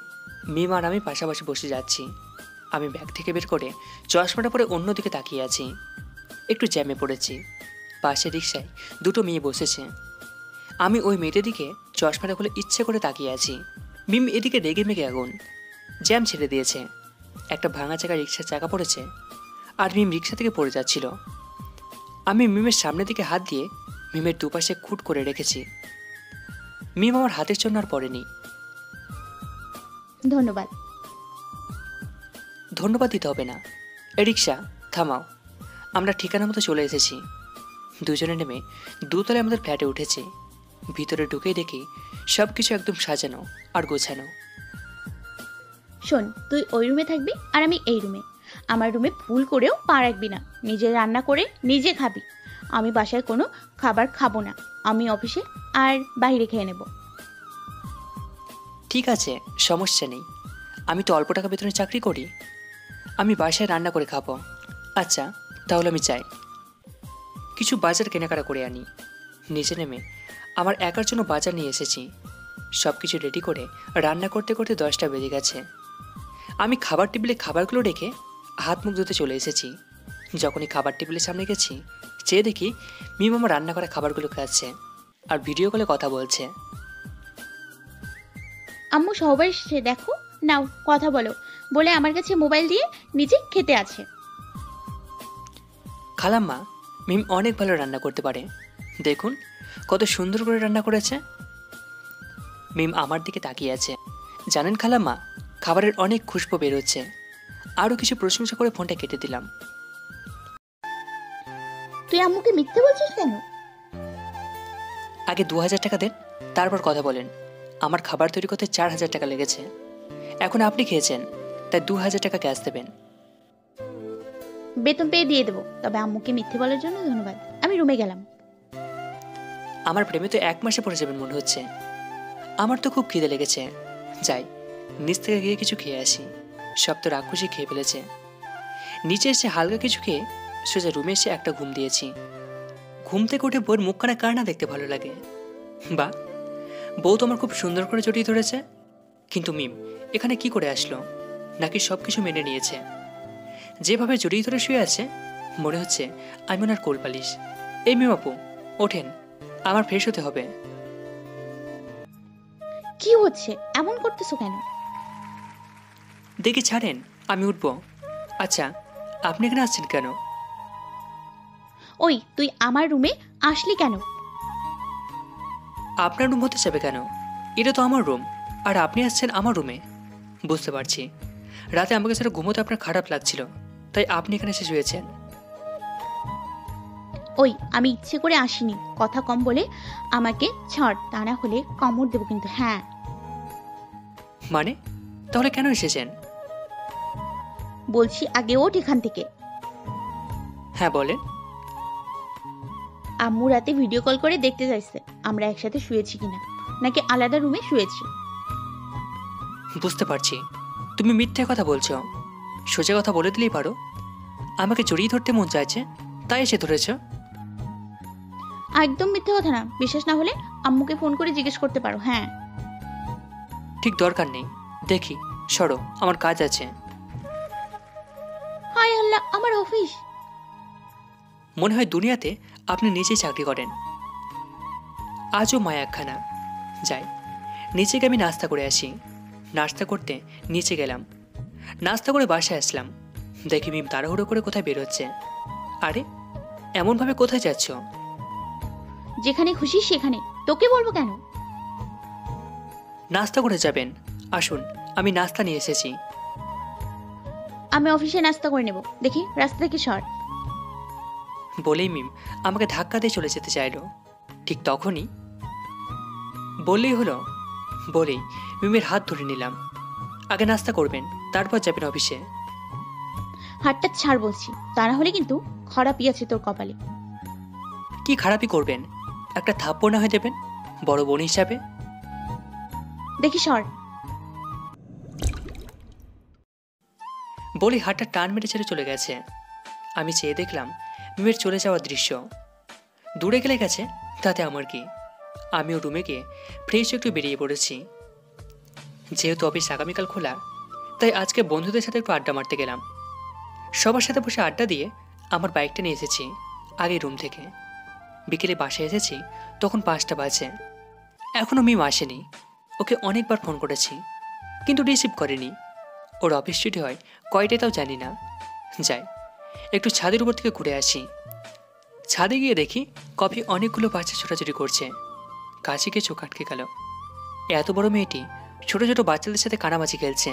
[SPEAKER 1] মিম আর আমি পাশাপাশি বসে যাচ্ছি। আমি ব্যাগ থেকে বের করে চশমাটা পরে অন্যদিকে তাকিয়ে আছি। একটু জ্যামে পড়েছি। পাশে রিক্সায় 2টো মেয়ে বসেছে। আমি ওই মেয়েদের দিকে চশমাটা খুলে ইচ্ছে করে তাকিয়ে আছি। মিম এদিকে রেগে মেগে আগুন। জ্যাম ছেড়ে দিয়েছে, একটা ভাঙা চাকা রিক্সার চাকা পড়েছে, আর মিম রিক্সা থেকে পড়ে যাচ্ছিল। আমি মিমের সামনের দিকে হাত দিয়ে মিমের দুপাশে খুঁট করে রেখেছি। মিম আমার হাতের জন্য আর পড়েনি।
[SPEAKER 5] ধন্যবাদ।
[SPEAKER 1] ধন্যবাদ দিতে হবে না। এ রিক্সা থামাও, আমরা ঠিকানা মতো চলে এসেছি। দুজনে নেমে 2তলায় আমাদের ফ্ল্যাটে উঠেছি। ভিতরে ঢুকেই দেখি সব কিছু একদম সাজানো আর গোছানো।
[SPEAKER 5] শোন, তুই ওই রুমে থাকবি আর আমি এই রুমে। আমার রুমে ভুল করেও পা রাখবি না। নিজে রান্না করে নিজে খাবি। আমি বাসায় কোনো খাবার খাবো না। আমি অফিসে আর বাইরে খেয়ে নেব।
[SPEAKER 1] ঠিক আছে, সমস্যা নেই। আমি তো অল্প টাকা বেতনে চাকরি করি, আমি বাসায় রান্না করে খাবো। আচ্ছা, তাহলে আমি চাই কিছু বাজার কেনাকাটা করে আনি। নিচে নেমে আমার একার জন্য বাজার নিয়ে এসেছি। সব কিছু রেডি করে রান্না করতে করতে 10টা বেজে গেছে। আমি খাবার টেবিলে খাবারগুলো রেখে হাত মুখ ধুতে চলে এসেছি। যখনই খাবার টেবিলের সামনে গেছি, চেয়ে দেখি মিম আমার রান্না করা খাবারগুলো খাচ্ছে আর ভিডিও কলে কথা বলছে।
[SPEAKER 5] আম্মু সবাই এসেছে, দেখো, নাও কথা বলো বলে আমার কাছে মোবাইল দিয়ে নিজে খেতে আছে।
[SPEAKER 1] খালাম্মা, মিম অনেক ভালো রান্না করতে পারে, দেখুন কত সুন্দর করে রান্না করেছে। মিম আমার দিকে তাকিয়ে আছে। জানেন খালাম্মা, খাবারের অনেক খুশবু বেরোচ্ছে। আরও কিছু প্রশংসা করে ফোনটা কেটে দিলাম।
[SPEAKER 5] তুই আম্মুকে মিথ্যে বলছিস কেন?
[SPEAKER 1] আগে 2000 টাকা দেন, তারপর কথা বলেন। আমার খাবার তৈরি করতে 4000 টাকা লেগেছে। এখন আপনি খেয়েছেন, তাই 2000 টাকা ক্যাশ দেবেন।
[SPEAKER 5] বেতন পেয়ে দিয়ে দেবো, তবে আম্মুকে মিথ্যে বলার জন্য ধন্যবাদ। আমি রুমে গেলাম।
[SPEAKER 1] আমার প্রেমে তো 1 মাসে পড়ে যাবেন মনে হচ্ছে। আমার তো খুব খিদে লেগেছে, যাই নিচ থেকে গিয়ে কিছু খেয়ে আসি। সব তো রাক্ষসী খেয়ে ফেলেছে। নিচে এসে হালকা কিছু খেয়ে সোজা রুমে এসে একটা ঘুম দিয়েছি। ঘুম থেকে উঠে বউর মুখখানা কার না দেখতে ভালো লাগে। বা বউ তো আমার খুব সুন্দর করে জড়িয়ে ধরেছে। কিন্তু মিম এখানে কি করে আসলো? নাকি সব কিছু মেনে নিয়েছে? যেভাবে জড়িয়ে ধরে শুয়ে আছে মনে হচ্ছে আমি ওনার কোল পালিশ। এই মিম আপু, ওঠেন, আমার ফ্রেশ হতে হবে।
[SPEAKER 5] কি হচ্ছে? এমন করতেছো কেন?
[SPEAKER 1] দেখি ছাড়েন, আমি উঠবো। আচ্ছা, আপনি এখানে আসছেন কেন?
[SPEAKER 5] ওই, তুই আমার রুমে আসলি কেন?
[SPEAKER 1] আপনার রুম হতে যাবে কেন? এটা তো আমার রুম, আর আপনি আসছেন আমার রুমে। বুঝতে পারছি, রাতে আমাকে ছাড়া ঘুমোতে আপনার খারাপ লাগছিল, তাই আপনি এখানে এসে শুয়েছেন।
[SPEAKER 5] ওই, আমি ইচ্ছে করে আসিনি। কথা কম বলে আমাকে ছাড়, তা না হলে কামড় দেবো কিন্তু। হ্যাঁ।
[SPEAKER 1] মানে তাহলে কেন এসেছেন?
[SPEAKER 5] বলছি আগে ওঠ এখান থেকে।
[SPEAKER 1] হ্যাঁ বলেন।
[SPEAKER 5] আম্মু রাতে ভিডিও কল করে দেখতে চাইছে আমরা একসাথে শুয়েছি কিনা, নাকি আলাদা রুমে শুয়েছি।
[SPEAKER 1] বুঝতে পারছি তুমি মিথ্যে কথা বলছো। সোজা কথা বলে দিলেই পারো। আমাকে জড়িয়ে ধরতে মন চাইছে, তাই এসে ধরেছ।
[SPEAKER 5] একদম মিথ্যে কথা না। বিশ্বাস না হলে আম্মুকে ফোন করে জিজ্ঞেস করতে পারো। হ্যাঁ।
[SPEAKER 1] ঠিক দরকার নেই, দেখি সরো, আমার কাজ আছে।
[SPEAKER 5] হায় আল্লাহ, আমার অফিস।
[SPEAKER 1] মনে হয় দুনিয়াতে আপনি নিজেই চাকরি করেন। আজও মায়া একখানা। যাই, নিচে গিয়ে আমি নাস্তা করে আসি। নাস্তা করতে নিচে গেলাম। নাস্তা করে বাসায় আসলাম। দেখি মিম তাড়াহুড়ো করে কোথায় বেরোচ্ছে। আরে এমনভাবে কোথায় যাচ্ছ?
[SPEAKER 5] যেখানে খুশি সেখানে, তোকে বলবো কেন?
[SPEAKER 1] নাস্তা করে যাবেন? আসুন, আমি নাস্তা নিয়ে এসেছি।
[SPEAKER 5] আমি অফিসে নাস্তা করে নেব। দেখি রাস্তা থেকে সর।
[SPEAKER 1] বলেই মিম আমাকে ধাক্কা দিয়ে চলে যেতে চাইলো। ঠিক তখনই বললেই হলো বলেই মিমের হাত ধরে নিলাম। আগে নাস্তা করবেন, তারপর যাবেন অফিসে।
[SPEAKER 5] হাতটা ছাড় বলছি, তা না হলে কিন্তু খারাপই আছে তোর কপালে।
[SPEAKER 1] কি খারাপই করবেন? একটা থাপ্পড় না হয়ে দেবেন বড় বোন হিসাবে।
[SPEAKER 5] দেখি সর।
[SPEAKER 1] বলেই হাতটা টান মেরে ছেড়ে চলে গেছে। আমি চেয়ে দেখলাম মিমের চলে যাওয়ার দৃশ্য। দূরে গেলে গেছে, তাতে আমার কি। আমিও রুমে গিয়ে ফ্রেশ একটু বেরিয়ে পড়েছি। যেহেতু অফিস আগামীকাল খোলা, তাই আজকে বন্ধুদের সাথে একটু আড্ডা মারতে গেলাম। সবার সাথে বসে আড্ডা দিয়ে আমার বাইকটা নিয়ে এসেছি আগে রুম থেকে। বিকেলে বাসায় এসেছি তখন 5টা বাজে। এখনও মিম আসেনি। ওকে অনেকবার ফোন করেছি কিন্তু রিসিভ করেনি। ওর অফিস ছুটি হয় কয়টায় তাও জানি না। যাই একটু ছাদের উপর থেকে ঘুরে আসি। ছাদে গিয়ে দেখি কফি অনেকগুলো বাচ্চা ছোটাছুটি করছে। কাছে গিয়ে চোখ আটকে গেল। এত বড় মেয়েটি ছোট ছোট বাচ্চাদের সাথে কানামাছি খেলছে।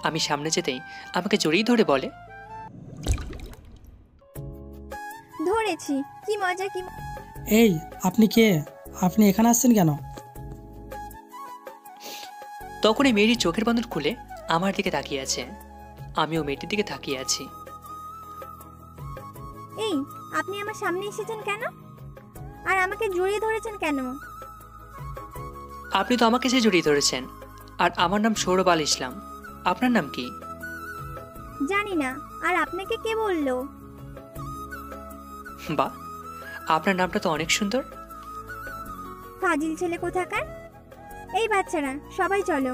[SPEAKER 1] আমি সামনে যেতেই আমাকে জড়িয়ে ধরে বলে,
[SPEAKER 7] ধরেছি। কি মজা, কি
[SPEAKER 8] এই আপনি কে? আপনি এখানে আসছেন কেন?
[SPEAKER 1] তখন এই মেয়েটির চোখের বাঁধন খুলে আমার দিকে তাকিয়ে আছে। আমিও মেয়েটির দিকে তাকিয়ে আছি।
[SPEAKER 7] এই আপনি আমার সামনে এসেছেন কেন? আর আমাকে জড়িয়ে ধরেছেন কেন?
[SPEAKER 1] আপনি তো আমাকে সে জড়িয়ে ধরেছেন। আর আমার নাম সৌরভ আল ইসলাম। আপনার নাম কি?
[SPEAKER 7] জানি না। আর আপনাকে কে বললো?
[SPEAKER 1] বাহ, আপনার নামটা তো অনেক সুন্দর।
[SPEAKER 7] ফাজিল ছেলে কোথাকার। এই বাচ্চারা সবাই চলো,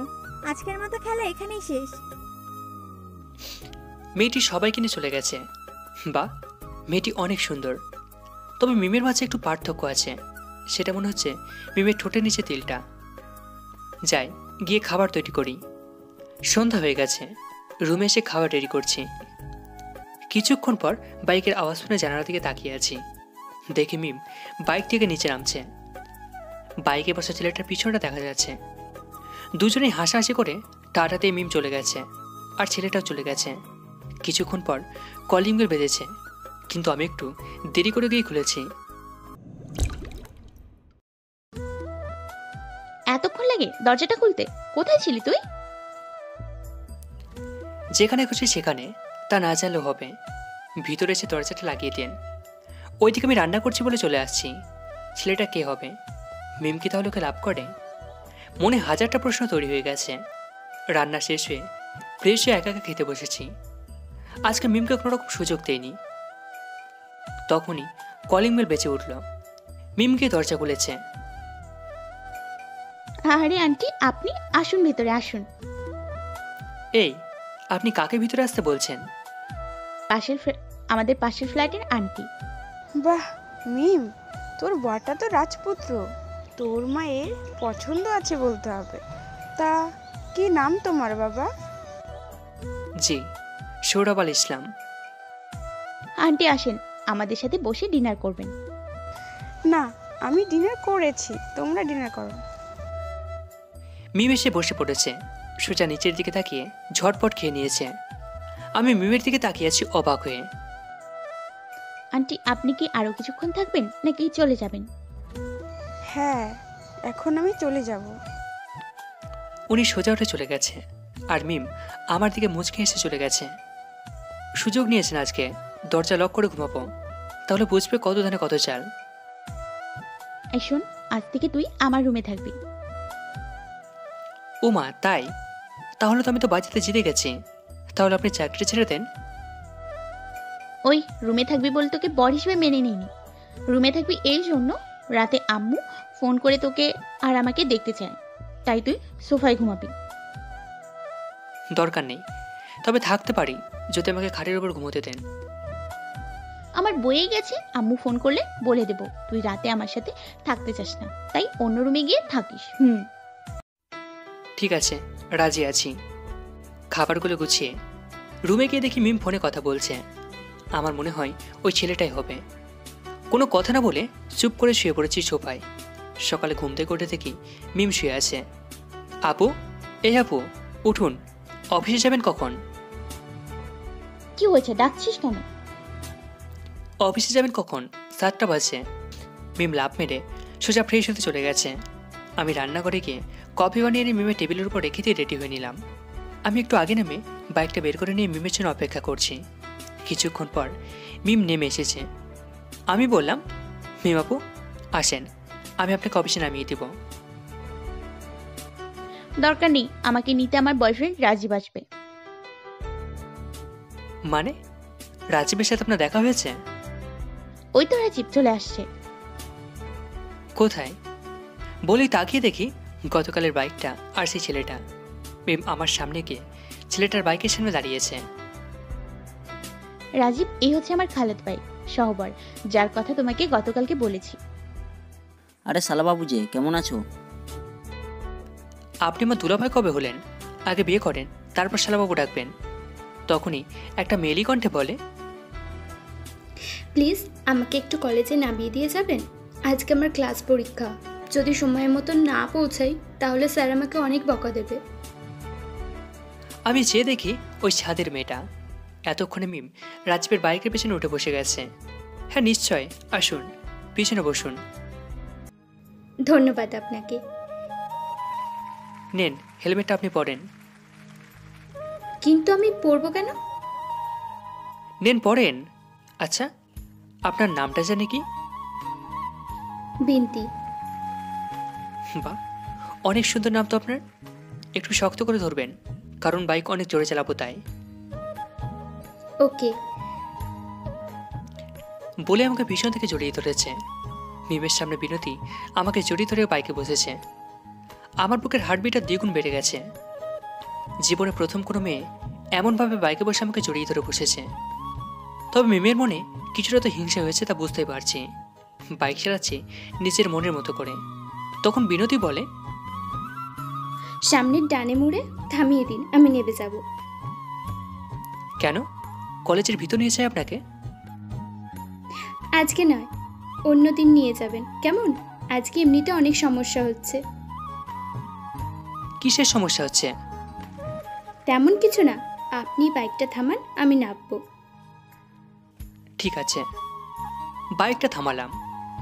[SPEAKER 7] আজকের মতো খেলা এখানেই শেষ।
[SPEAKER 1] মেয়েটি সবাইকে নিয়ে চলে গেছে। বাহ, মেয়েটি অনেক সুন্দর। তবে মিমের মাঝে একটু পার্থক্য আছে। সেটা মনে হচ্ছে মিমের ঠোঁটের নিচে তিলটা। যাই গিয়ে খাবার তৈরি করি। সন্ধ্যা হয়ে গেছে। রুমে এসে খাবার রেডি করছি। কিছুক্ষণ পর বাইকের আওয়াজ শুনে জানালা দিকে তাকিয়ে আছি। দেখি মিম বাইক থেকে নিচে নামছে। বাইকে বসা ছেলেটার পিছনটা দেখা যাচ্ছে। দুজনেই হাসাহাসি করে টাটাতে মিম চলে গেছে আর ছেলেটাও চলে গেছে। কিছুক্ষণ পর কলিং বেল বেজেছে, কিন্তু আমি একটু দেরি করে গিয়ে খুলেছি।
[SPEAKER 5] এতক্ষণ লাগে দরজাটা খুলতে? কোথায় ছিলি তুই?
[SPEAKER 1] যেখানে খুশি সেখানে, তা না জানলেও হবে। ভিতরে এসে দরজাটা লাগিয়ে দেন। ওইদিকে আমি রান্না করছি বলে চলে আসছি। ছেলেটা কে হবে? মিম কি তাহলে ওকে লাভ করে? মনে হাজারটা প্রশ্ন তৈরি হয়ে গেছে। রান্না শেষ হয়ে ফ্রেশ হয়ে একা একা খেতে বসেছি। আজকে মিমকে কোনো রকম সুযোগ দেয়নি। তখনই কলিং বেল বেজে উঠল। মিমকে দরজা খুলেছে।
[SPEAKER 5] আরে আন্টি, আপনি আসুন, ভেতরে আসুন।
[SPEAKER 1] এই, আপনি কাকে ভিতরে আসতে বলছেন?
[SPEAKER 5] আমাদের পাশের ফ্ল্যাটের আন্টি।
[SPEAKER 9] বাহ মিম, তোর বরটা তো রাজপুত্র। তোর মায়ের পছন্দ আছে বলতে হবে। তা কি নাম তোমার বাবা?
[SPEAKER 1] জি, সৌরভ আল ইসলাম।
[SPEAKER 5] আন্টি আসেন, আমাদের সাথে বসে ডিনার করবেন।
[SPEAKER 9] না, আমি ডিনার করেছি, তোমরা ডিনার করো।
[SPEAKER 1] মিম এসে বসে পড়েছে। সোজা নিচের দিকে তাকিয়ে ঝটপট খেয়ে নিয়েছে। আমি মিমের দিকে তাকিয়ে আছি অবাক হয়ে।
[SPEAKER 5] আন্টি, আপনি কি আরো কিছুক্ষণ থাকবেন নাকি চলে যাবেন?
[SPEAKER 9] হ্যাঁ, এখন আমি চলে যাব।
[SPEAKER 1] উনি সোজা উঠে চলে গেছে আর মিম আমার দিকে মুচকে এসে চলে গেছে। সুযোগ নিয়েছেন আজকে দরজা লক করে ঘুমাবো, তাহলে বুঝবে কত ধানে কত চাল।
[SPEAKER 5] এই শোন, আজ থেকে তুই আমার রুমে থাকবি।
[SPEAKER 1] ও মা, তাই? তাহলে তো আমি তো বাড়িতে জিতে গেছি। তাহলে আপনি চাকরি ছেড়ে দেন।
[SPEAKER 5] ওই রুমে থাকবি বলে তোকে বর হিসেবে মেনে নিইনি। রুমে থাকবি এই জন্য, রাতে আম্মু ফোন করে তোকে আর আমাকে দেখতে চায়, তাই তুই সোফায় ঘুমাবি।
[SPEAKER 1] দরকার নেই, তবে থাকতে পারি যদি আমাকে খাটের উপর ঘুমোতে দেন।
[SPEAKER 5] আমার বয়ে গেছে, আম্মু ফোন করলে বলে দেব তুই রাতে আমার সাথে থাকতে চাস না, তাই অন্য রুমে গিয়ে থাকিস।
[SPEAKER 1] ঠিক আছে, রাজি আছি। খাবারগুলো গুছিয়ে রুমে গিয়ে দেখি মিম ফোনে কথা বলছে। আমার মনে হয় ওই ছেলেটাই হবে। কোনো কথা না বলে চুপ করে শুয়ে পড়েছি সোফায়। সকালে ঘুম থেকে উঠে দেখি মিম শুয়ে আছে। আপু, এই আপু, উঠুন, অফিসে যাবেন কখন?
[SPEAKER 5] কি হয়েছে, ডাকছিস কেন?
[SPEAKER 1] অফিসে যাবেন কখন? 7টা বাজে। মিম লাফ মেরে সোজা ফ্রেশ হতে চলে গেছে। আমি রান্নাঘরে গিয়ে কফি বানিয়ে এনে মিমের টেবিলের উপর রেখে দিয়ে রেডি হয়ে নিলাম। আমি একটু আগে নেমে বাইকটা বের করে নিয়ে মিমের জন্য অপেক্ষা করছি। কিছুক্ষণ পর মিম নেমে এসেছে। আমি বললাম, মিম আপু আসেন, আমি আপনাকে অফিসে নামিয়ে দেব।
[SPEAKER 5] দরকার নেই, আমাকে নিতে আমার বয়ফ্রেন্ড রাজীব আসবে।
[SPEAKER 1] মানে রাজীবের সাথে আপনার দেখা হয়েছে?
[SPEAKER 5] ওই তো রাজীব চলে আসছে।
[SPEAKER 1] কোথায়? বলি তাকিয়ে দেখি গতকালের বাইকটা আর সেই ছেলেটা। মিম আমার সামনে গিয়ে ছেলেটার বাইকের সামনে দাঁড়িয়েছে।
[SPEAKER 5] রাজীব, এই হচ্ছে আমার খালাত ভাই সহবর, যার কথা তোমাকে গতকালকে বলেছি।
[SPEAKER 10] আরে শালাবাবু যে, কেমন আছো?
[SPEAKER 1] আপনি আমার দুলাভাই কবে হলেন? আগে বিয়ে করেন, তারপর শালাবাবু ডাকবেন। তখনই একটা মেয়েলি কণ্ঠে বলে,
[SPEAKER 6] প্লিজ আমাকে একটু কলেজে নামিয়ে দিয়ে যাবেন, আজকে আমার ক্লাস পরীক্ষা। যদি সময় মতো না পৌঁছাই তাহলে স্যার আমাকে অনেক বকা দেবে।
[SPEAKER 1] আমি চেয়ে দেখি ওই ছাদের মেয়েটা। এতক্ষণে মিম রাজীবের বাইকের পেছনে উঠে বসে গেছে। হ্যাঁ নিশ্চয়, আসুন পিছনে বসুন।
[SPEAKER 6] ধন্যবাদ আপনাকে।
[SPEAKER 1] নেন, হেলমেটটা আপনি পরেন।
[SPEAKER 6] কিন্তু আমি পরবো কেন?
[SPEAKER 1] নেন পরেন। আচ্ছা, আপনার নামটা জানে কি?
[SPEAKER 6] বিনতি।
[SPEAKER 1] বাহ, অনেক সুন্দর নাম তো আপনার। একটু শক্ত করে ধরবেন, কারণ বাইক অনেক জোরে চালাবো তাই।
[SPEAKER 6] ওকে।
[SPEAKER 1] বলে আমাকে পিছন থেকে জড়িয়ে ধরেছে। মিমের সামনে বিনতি আমাকে জড়িয়ে ধরে বাইকে বসেছে। আমার বুকের হার্টবিটটা দ্বিগুণ বেড়ে গেছে। জীবনে প্রথম কোনো মেয়ে এমনভাবে বাইকে বসে আমাকে জড়িয়ে ধরে বসেছে। তবে মিমের মনে কিছুটা তো হিংসা হয়েছে তা বুঝতেই পারছি। বাইক চালাচ্ছি নিজের মনের মতো করে। তখন বিনতি বলে,
[SPEAKER 6] সামনের ডানে মুড়ে থামিয়ে দিন, আমি নেমে যাব।
[SPEAKER 1] কেন, কলেজের ভিতর নিয়ে যায় আপনাকে?
[SPEAKER 6] আজকে নয়, অন্যদিন নিয়ে যাবেন কেমন? আজকে এমনিতে অনেক সমস্যা হচ্ছে।
[SPEAKER 1] কিসের সমস্যা হচ্ছে?
[SPEAKER 6] তেমন কিছু না, আপনি বাইকটা থামান, আমি নামবো।
[SPEAKER 1] ঠিক আছে। বাইকটা থামালাম।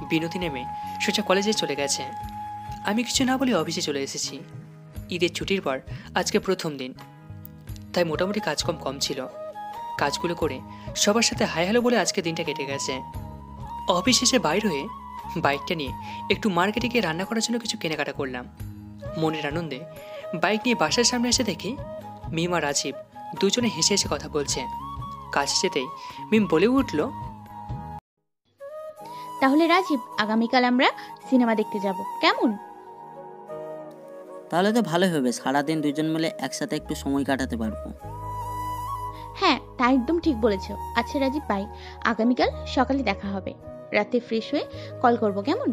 [SPEAKER 1] বিনতি নেমে সোজা কলেজে চলে গেছে। আমি কিছু না বলে অফিসে চলে এসেছি। ঈদের ছুটির পর আজকে প্রথম দিন, তাই মোটামুটি কাজকম কম ছিল। কাজগুলো করে সবার সাথে হাই হ্যালো বলে আজকে দিনটা কেটে গেছে। অফিস শেষে বাইর হয়ে বাইকটা নিয়ে একটু মার্কেটে গিয়ে রান্না করার জন্য কিছু কেনাকাটা করলাম। মনের আনন্দে বাইক নিয়ে বাসার সামনে এসে দেখি মিম আর রাজীব দুজনে হেসে হেসে কথা বলছে। কাছে যেতেই মিম বলে উঠল,
[SPEAKER 5] তাহলে রাজীব, আগামীকাল আমরা সিনেমা দেখতে যাব, কেমন?
[SPEAKER 10] তাহলে তো ভালোই হবে, সারাদিন দুজন মিলে একসাথে একটু সময় কাটাতে পারবো।
[SPEAKER 5] হ্যাঁ, তা একদম ঠিক বলেছ। আচ্ছা রাজীব ভাই, আগামীকাল সকালে দেখা হবে। রাতে ফ্রেশ হয়ে কল করব, কেমন?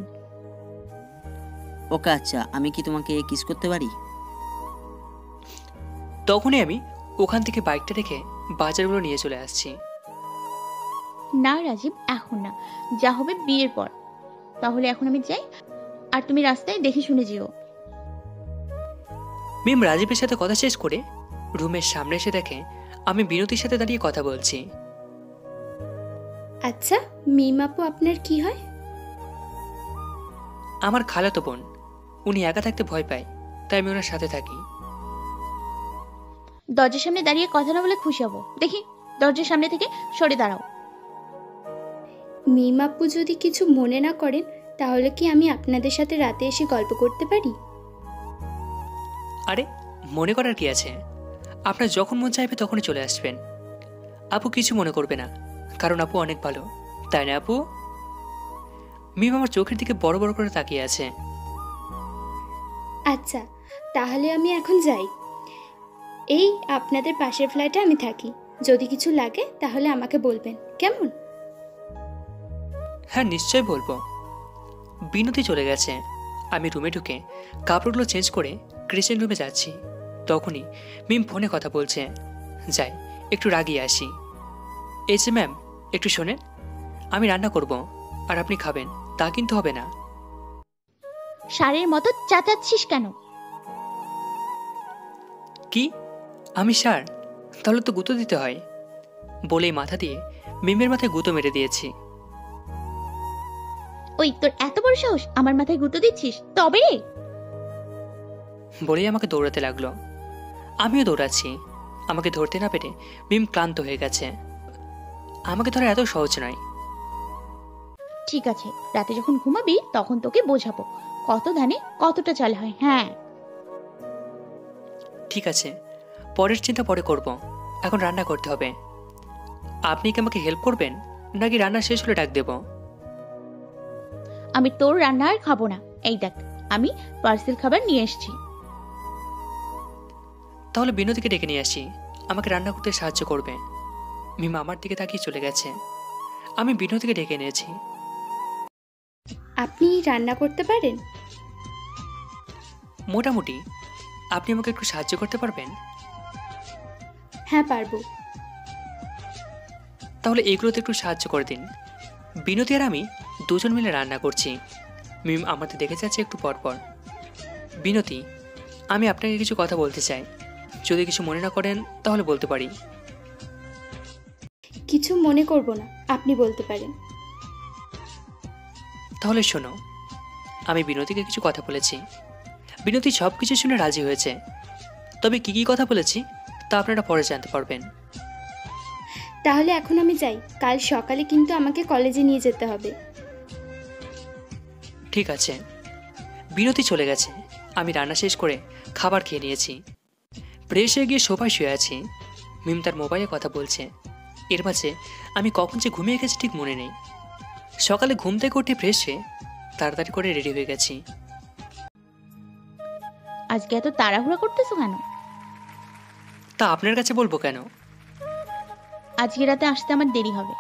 [SPEAKER 10] ওকে, আচ্ছা। আমি কি তোমাকে কিস করতে পারি?
[SPEAKER 1] তখনই আমি ওখান থেকে বাইকটা রেখে বাজারগুলো নিয়ে চলে আসছি।
[SPEAKER 5] না রাজীব, এখন না, যা হবে বিয়ের পর। তাহলে এখন আমি যাই, আর তুমি রাস্তায় দেখে শুনে যেও।
[SPEAKER 1] মিম রাজীবের সাথে কথা শেষ করে রুমের সামনে এসে দেখে আমি বিনতির সাথে দাঁড়িয়ে কথা বলছি।
[SPEAKER 6] আচ্ছা, মিম আপু আপনার কি হয়?
[SPEAKER 1] আমার খালাতো বোন। উনি একা থাকতে ভয় পায়, তাই আমি ওনার সাথে থাকি।
[SPEAKER 5] দরজার সামনে দাঁড়িয়ে কথা না বলে খুশি হব। দেখি, দরজার সামনে থেকে সরে দাঁড়াও।
[SPEAKER 6] মিম আপু যদি কিছু মনে না করেন, তাহলে কি আমি আপনাদের সাথে রাতে এসে গল্প করতে পারি?
[SPEAKER 1] আরে মনে করার কি আছে, আপনার যখন মন চাইবে তখনই চলে আসবেন। আপু কিছু মনে করবে না, কারণ আপু অনেক ভালো, তাই না আপু? মিম আমার চোখের দিকে বড় বড় করে তাকিয়ে আছে।
[SPEAKER 6] আচ্ছা, তাহলে আমি এখন যাই। এই আপনাদের পাশের ফ্ল্যাটে আমি থাকি, যদি কিছু লাগে তাহলে আমাকে বলবেন, কেমন?
[SPEAKER 1] হ্যাঁ নিশ্চয় বলবো। বিনতি চলে গেছে। আমি রুমে ঢুকে কাপড়গুলো চেঞ্জ করে কিচেন রুমে যাচ্ছি। তখনই মিম ফোনে কথা বলছে। যাই একটু রাগিয়ে আসি। এই যে ম্যাম, একটু শোনেন, আমি রান্না করব আর আপনি খাবেন, তা কিন্তু হবে না।
[SPEAKER 5] ষাঁড়ের মতো চাচাচ্ছিস কেন?
[SPEAKER 1] কি? আমি ষাঁড়? তাহলে তো গুঁতো দিতে হয়। বলেই মাথা দিয়ে মিমের মাথায় গুঁতো মেরে দিয়েছি।
[SPEAKER 5] ওই তোর এত বড় সাহস, আমার মাথায় গুঁতো দিচ্ছিস? তবে
[SPEAKER 1] বলেই আমাকে দৌড়াতে লাগলো। আমিও দৌড়াচ্ছি। আমাকে ধরতে না পেরে মিম ক্লান্ত হয়ে গেছে। আমাকে ধরা এত সহজ নয়।
[SPEAKER 5] ঠিক আছে, রাতে যখন ঘুমাবি তখন তোকে বোঝাবো কত ধানে কতটা চাল হয়। হ্যাঁ
[SPEAKER 1] ঠিক আছে, পরের চিন্তা পরে করব। এখন রান্না করতে হবে। আপনি কি আমাকে হেল্প করবেন, নাকি রান্না শেষ হলে ডাক দেব?
[SPEAKER 5] আমি তোর রান্না আর খাবো না। এই দেখ, আমি পার্সেল খাবার নিয়ে এসেছি।
[SPEAKER 1] তাহলে বিনোদীকে ডেকে নিয়ে আসি, আমাকে রান্না করতে সাহায্য করবে। মিম আমার দিকে তাকিয়ে চলে গেছে। আমি বিনোদীকে ডেকে এনেছি।
[SPEAKER 6] আপনি রান্না করতে পারেন?
[SPEAKER 1] মোটামুটি। আপনি আমাকে একটু সাহায্য করতে পারবেন?
[SPEAKER 6] হ্যাঁ পারবো।
[SPEAKER 1] তাহলে এগুলোতে একটু সাহায্য করে দিন। বিনোদী আর আমি দুজন মিলে রান্না করছি। মিম আমাদের দেখে যাচ্ছে একটু পরপর। বিনোদী, আমি আপনাকে কিছু কথা বলতে চাই। যদি কিছু মনে না করেন তাহলে বলতে পারি।
[SPEAKER 6] কিছু মনে করব না, আপনি বলতে পারেন।
[SPEAKER 1] তাহলে শোনো, আমি বিনোদীকে কিছু কথা বলেছি। বিনোদী সব কিছু শুনে রাজি হয়েছে। তবে কি কি কথা বলেছি তা আপনারা পরে জানতে পারবেন।
[SPEAKER 6] তাহলে এখন আমি যাই, কাল সকালে কিন্তু আমাকে কলেজে নিয়ে যেতে হবে।
[SPEAKER 1] ঠিক আছে। বিনোদী চলে গেছে। আমি রান্না শেষ করে খাবার খেয়ে নিয়েছি। ফ্রেশ হয়ে গিয়ে সোফায় শুয়ে আছি। মিম তার মোবাইলে কথা বলছে। এর মাঝে আমি কখন যে ঘুমিয়ে গেছি ঠিক মনে নেই। সকালে ঘুম থেকে উঠে ফ্রেশ হয়ে তাড়াতাড়ি করে রেডি হয়ে গেছি।
[SPEAKER 5] আজকে এত তাড়াহুড়া করতেছো কেন?
[SPEAKER 1] তা আপনার কাছে বলবো কেন?
[SPEAKER 5] আজকে রাতে আসতে আমার দেরি হবে।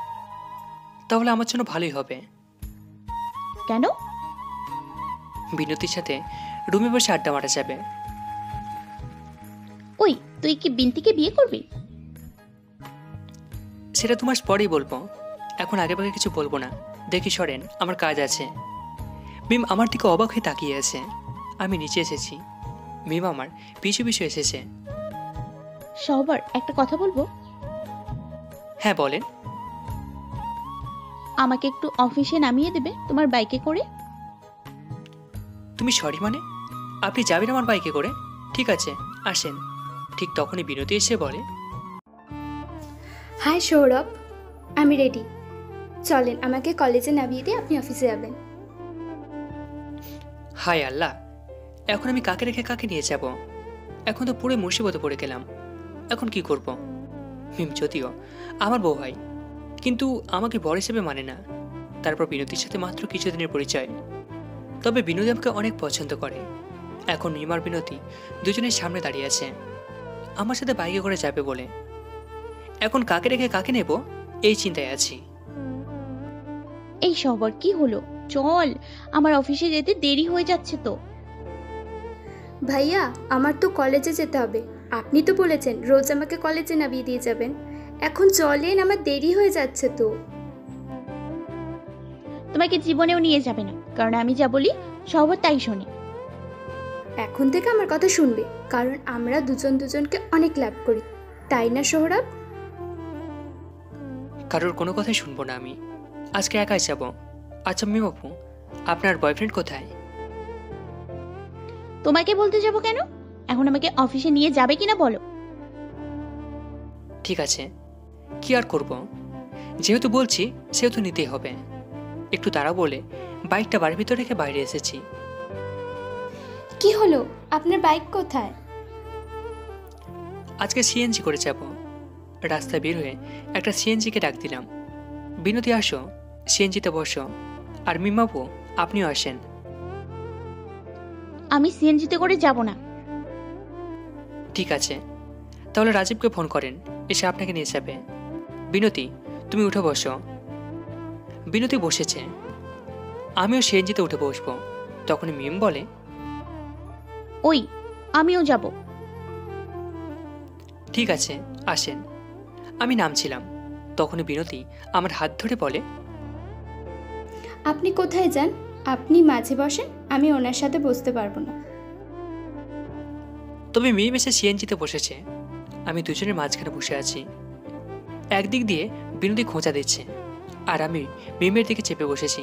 [SPEAKER 1] তাহলে আমার জন্য ভালোই হবে।
[SPEAKER 5] কেন?
[SPEAKER 1] বিনোদীর সাথে রুমে বসে আড্ডা মারা যাবে।
[SPEAKER 5] ওই তুই কি বিন্তিকে বিয়ে করবি?
[SPEAKER 1] সেটা 2 মাস পরেই বলবো, এখন আগেভাগে কিছু বলবো না। দেখি সরেন, আমার কাজ আছে। মিম আমার দিকে অবাক হয়ে তাকিয়ে আছে। আমি নিচে এসেছি। মিম আমার পিছু পিছু এসেছে।
[SPEAKER 5] সবার একটা কথা বলবো?
[SPEAKER 1] হ্যাঁ বলেন।
[SPEAKER 5] আমাকে একটু অফিসে নামিয়ে দেবে তোমার বাইকে করে?
[SPEAKER 1] তুমি সরি মানে? আপনি যাবেন আমার বাইকে করে? ঠিক আছে, আসেন। ঠিক তখনই বিনোদী এসে বলে,
[SPEAKER 6] হাই সৌরভ, আমি রেডি। চলেন, আমাকে কলেজে নামিয়ে দিয়ে আপনি অফিসে যাবেন।
[SPEAKER 1] হায় আল্লাহ, এখন আমি কাকে রেখে কাকে নিয়ে যাব? এখন তো পুরো মুসিবতে পড়ে গেলাম। এখন কি করব? মিম যদিও আমার বউ হয়, কিন্তু আমাকে বর হিসেবে মানে না। তারপর বিনোদীর সাথে মাত্র কিছুদিনের পরিচয়। তবে বিনোদী আমাকে অনেক পছন্দ করে। এখন মিম আর বিনোদী দুজনের সামনে দাঁড়িয়ে আছে, আমার সাথে বাইকে করে যাবে বলে। এখন কাকে রেখে কাকে নেব এই চিন্তায় আছি।
[SPEAKER 5] এই সবার কি হলো? চল, আমার অফিসে যেতে দেরি হয়ে যাচ্ছে তো।
[SPEAKER 6] ভাইয়া, আমার তো কলেজে যেতে হবে। আপনি তো বলেছেন রোজ আমাকে কলেজে নামিয়ে দিয়ে যাবেন। এখন চলেন, আমার দেরি হয়ে যাচ্ছে তো।
[SPEAKER 5] তোমাকে জীবনেও নিয়ে যাবে না, কারণ আমি যা বলি সবার তাই শোনে।
[SPEAKER 6] এখন থেকে আমার কথা শুনবে, কারণ আমরা দুজন দুজনকে অনেক লাভ করি, তাই না সৌরভ?
[SPEAKER 1] কারোর কোনো কথাই শুনবো না আমি। আজকে একাই যাব। আচ্ছা মিম আপু, আপনার বয়ফ্রেন্ড কোথায়?
[SPEAKER 5] তোমাকে বলতে যাব কেন? এখন আমাকে অফিসে নিয়ে যাবে কিনা বলো।
[SPEAKER 1] ঠিক আছে, কি আর করব, যেহেতু বলছি সেহেতু নিতেই হবে। একটু তাড়া বলে বাইকটা বাড়ির ভিতর রেখে বাইরে এসেছি।
[SPEAKER 6] কি হলো, আপনার বাইক কোথায়?
[SPEAKER 1] আজকে সিএনজি করে যাব। রাস্তায় বের হয়ে একটা সিএনজিকে ডাক দিলাম, বিনোদী আসো, সিএনজিতে বসো। আর মিমাপু আপনিও আসেন।
[SPEAKER 5] আমি সিএনজিতে করে যাব না।
[SPEAKER 1] ঠিক আছে, তাহলে রাজীবকে ফোন করেন, এসে আপনাকে নিয়ে যাবে। বিনোদী তুমি উঠে বসো। বিনোদী বসেছে, আমিও সিএনজিতে উঠে বসবো। তখনই মিম বলে,
[SPEAKER 5] ওই আমিও যাব।
[SPEAKER 1] ঠিক আছে আসেন। আমি নামছিলাম, তখনই বিনতি আমার হাত ধরে বলে,
[SPEAKER 3] আপনি কোথায় যান? আপনি মাঝে বসেন, আমি ওনার সাথে বসতে পারবো না।
[SPEAKER 1] তবে মিম এসে সিএনজিতে বসেছে, আমি দুজনের মাঝখানে বসে আছি। একদিক দিয়ে বিনতি খোঁচা দিচ্ছে, আর আমি মিমের দিকে চেপে বসেছি।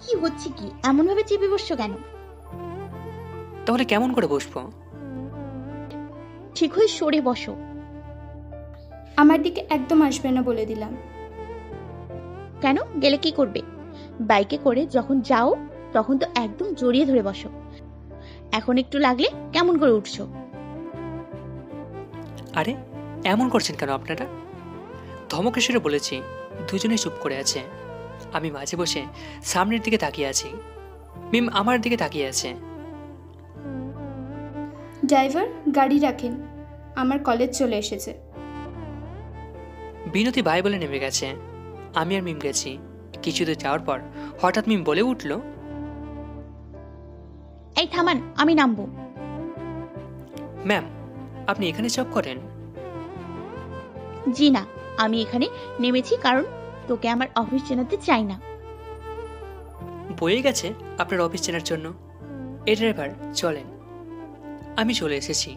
[SPEAKER 5] কি হচ্ছে কি? এমন ভাবে চেপে বসছো কেন?
[SPEAKER 1] তাহলে কেমন করে বসবো?
[SPEAKER 5] ঠিক হয়ে সরে বসো।
[SPEAKER 3] আমার দিকে একদম আসবে না বলে দিলাম।
[SPEAKER 5] কেন? গেলে কি করবে? বাইকে করে যখন যাও তখন তো একদম জড়িয়ে ধরে বসো, এখন একটু লাগলে কেমন করে উঠছো?
[SPEAKER 1] আরে এমন করছেন কেন আপনারা? ধমকে সুরে বলেছি। দুজনে চুপ করে আছে। আমি মাঝে বসে সামনের দিকে তাকিয়ে আছি, মিম আমার দিকে তাকিয়ে আছে।
[SPEAKER 3] ড্রাইভার, গাড়ি রাখেন, আমার কলেজ চলে এসেছে।
[SPEAKER 1] বিনতি বাই বলে নেমে গেছে। আমি আর মিম গেছি। কিছু দূর যাওয়ার পর হঠাৎ মিম বলে উঠল,
[SPEAKER 5] এই থামান, আমি নামবো।
[SPEAKER 1] ম্যাম, আপনি এখানে জব করেন?
[SPEAKER 5] জি না, আমি এখানে নেমেছি কারণ তোকে আমার অফিস চেনাতে চাই না।
[SPEAKER 1] বয়ে গেছে আপনার অফিস চেনার জন্য। এই ড্রাইভার চলেন। আমি চলে এসেছি।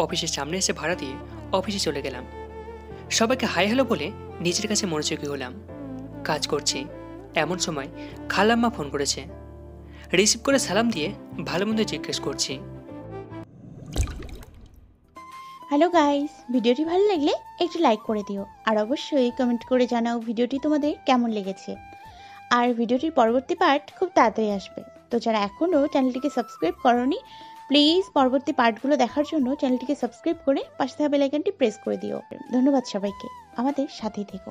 [SPEAKER 1] অফিসের সামনে এসে ভাড়া দিয়ে অফিসে চলে গেলাম। সবাইকে হাই হ্যালো বলে নিজের কাছে মনোযোগী হলাম। কাজ করছি এমন সময় খালাম্মা ফোন করেছে। রিসিভ করে সালাম দিয়ে ভালো মন্দ জিজ্ঞেস করছি।
[SPEAKER 5] হ্যালো গাইস, ভিডিওটি ভালো লাগলে একটু লাইক করে দিও, আর অবশ্যই কমেন্ট করে জানাও ভিডিওটি তোমাদের কেমন লেগেছে। আর ভিডিওটির পরবর্তী পার্ট খুব তাড়াতাড়ি আসবে, তো যারা এখনও চ্যানেলটিকে সাবস্ক্রাইব করোনি প্লিজ পরবর্তী পার্টগুলো দেখার জন্য চ্যানেলটিকে সাবস্ক্রাইব করে পাশে থাকা বেল আইকনটি প্রেস করে দিও। ধন্যবাদ সবাইকে, আমাদের সাথেই থেকো।